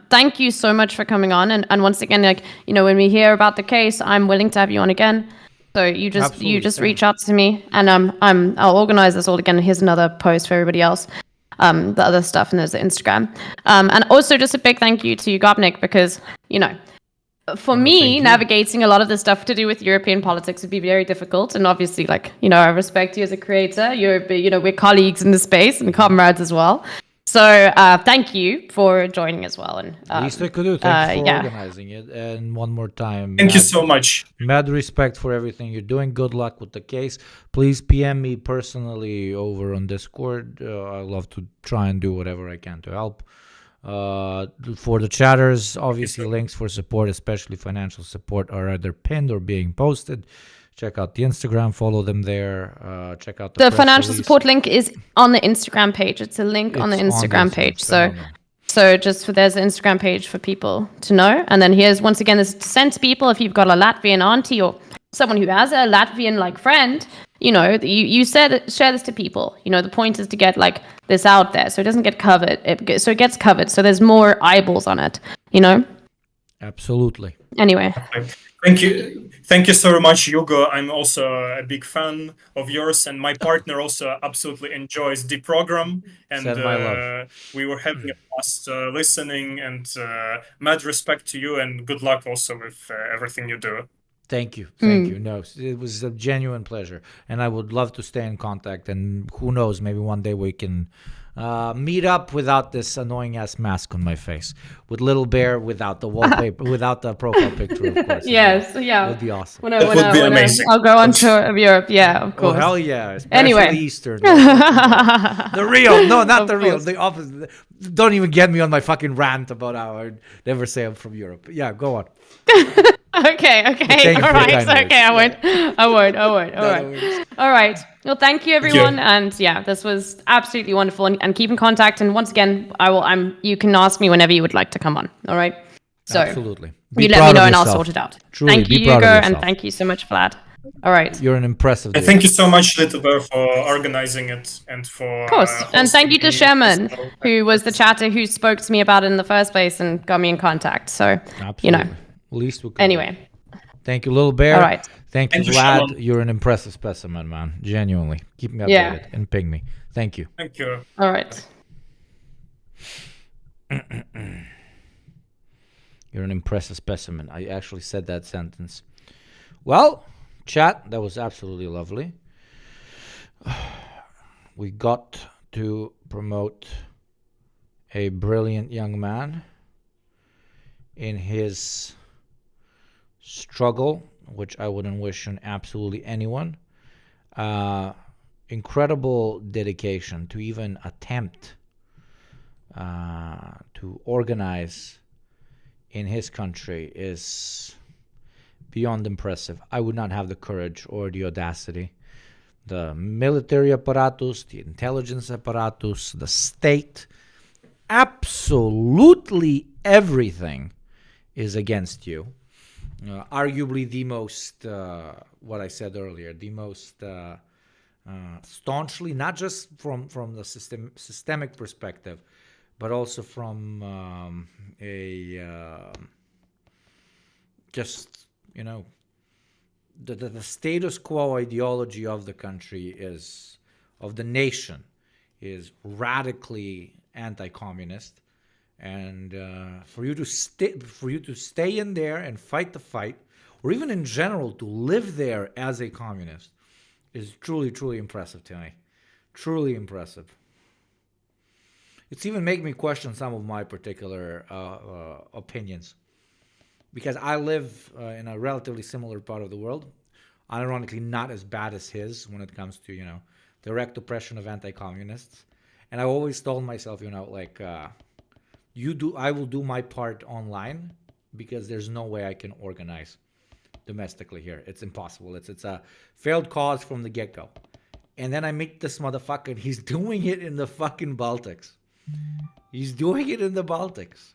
thank you so much for coming on, and once again, like, when we hear about the case, I'm willing to have you on again. So you just reach out to me, and I'll organize this all again. And here's another post for everybody else. The other stuff, and there's the Instagram. And also just a big thank you to Yugopnik, because for me, navigating a lot of the stuff to do with European politics would be very difficult. And obviously, like, I respect you as a creator. We're colleagues in the space and comrades as well. So thank you for joining as well. And least I could do. Thanks for organizing it. And one more time, thank you so much. Mad respect for everything you're doing. Good luck with the case. Please PM me personally over on Discord. I love to try and do whatever I can to help. For the chatters, obviously links for support, especially financial support, are either pinned or being posted. Check out the Instagram, follow them there. Check out the financial support link is on the Instagram page. It's a link on the Instagram page. So there's an Instagram page for people to know. And then here's, once again, this is to send to people if you've got a Latvian auntie or someone who has a Latvian like friend you said share this to people. The point is to get like this out there, so it doesn't get covered. So it gets covered, so there's more eyeballs on it. Absolutely. Anyway. Thank you so much, Hugo. I'm also a big fan of yours, and my partner also absolutely enjoys the program. And Send my love. we were having a blast listening, and mad respect to you, and good luck also with everything you do. Thank you. Thank you. No, it was a genuine pleasure. And I would love to stay in contact. And who knows, maybe one day we can meet up without this annoying ass mask on my face. With Little Bear, without the wallpaper, without the profile picture, of course. Yes, yeah. It would be awesome. That would be amazing. I'll go on tour of Europe. Yeah, of course. Oh, hell yeah. Especially Anyway. Easter. The real. No, not Of the real. course. The opposite. Don't even get me on my fucking rant about how I never say I'm from Europe. Yeah, go on. Okay. Thank you All for right. the kind Okay, I won't. All right. words. All right. Well, thank you, everyone. And yeah, this was absolutely wonderful. And keep in contact. And once again, you can ask me whenever you would like to come on. All right. So Absolutely. you let me know and I'll sort it out. Truly, thank you, be proud of Hugo, and yourself. thank you so much, Vlad. All right. You're an impressive dude. Thank you so much, Littlebear, for organizing it and for. Of course. And thank you to hosting me. Sherman, who was the chatter who spoke to me about it in the first place and got me in contact. So, Absolutely. Least we could do. Anyway. Thank you, Little Bear. All right. Thank you, Thank you, Vlad. Shalom. You're an impressive specimen, man. Genuinely. Keep me updated Yeah. and ping me. Thank you. Thank you. All right. You're an impressive specimen. I actually said that sentence. Well, chat, that was absolutely lovely. We got to promote a brilliant young man in his struggle, which I wouldn't wish on absolutely anyone. Incredible dedication to even attempt to organize in his country is beyond impressive. I would not have the courage or the audacity. The military apparatus, the intelligence apparatus, the state, absolutely everything is against you. Arguably the most, what I said earlier, the most staunchly, not just from the systemic perspective, but also from the status quo ideology of the country of the nation is radically anti-communist, and for you to stay in there and fight the fight, or even in general to live there as a communist, is truly impressive to me. Truly impressive. It's even making me question some of my particular opinions, because I live in a relatively similar part of the world, ironically not as bad as his when it comes to direct oppression of anti-communists. And I always told myself, I will do my part online, because there's no way I can organize domestically here. It's impossible. It's a failed cause from the get-go. And then I meet this motherfucker, and he's doing it in the fucking Baltics. He's doing it in the Baltics.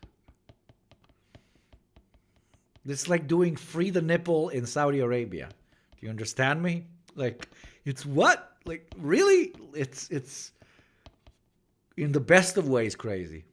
It's like doing free the nipple in Saudi Arabia. Do you understand me? Like, it's what? Like, really? It's in the best of ways crazy.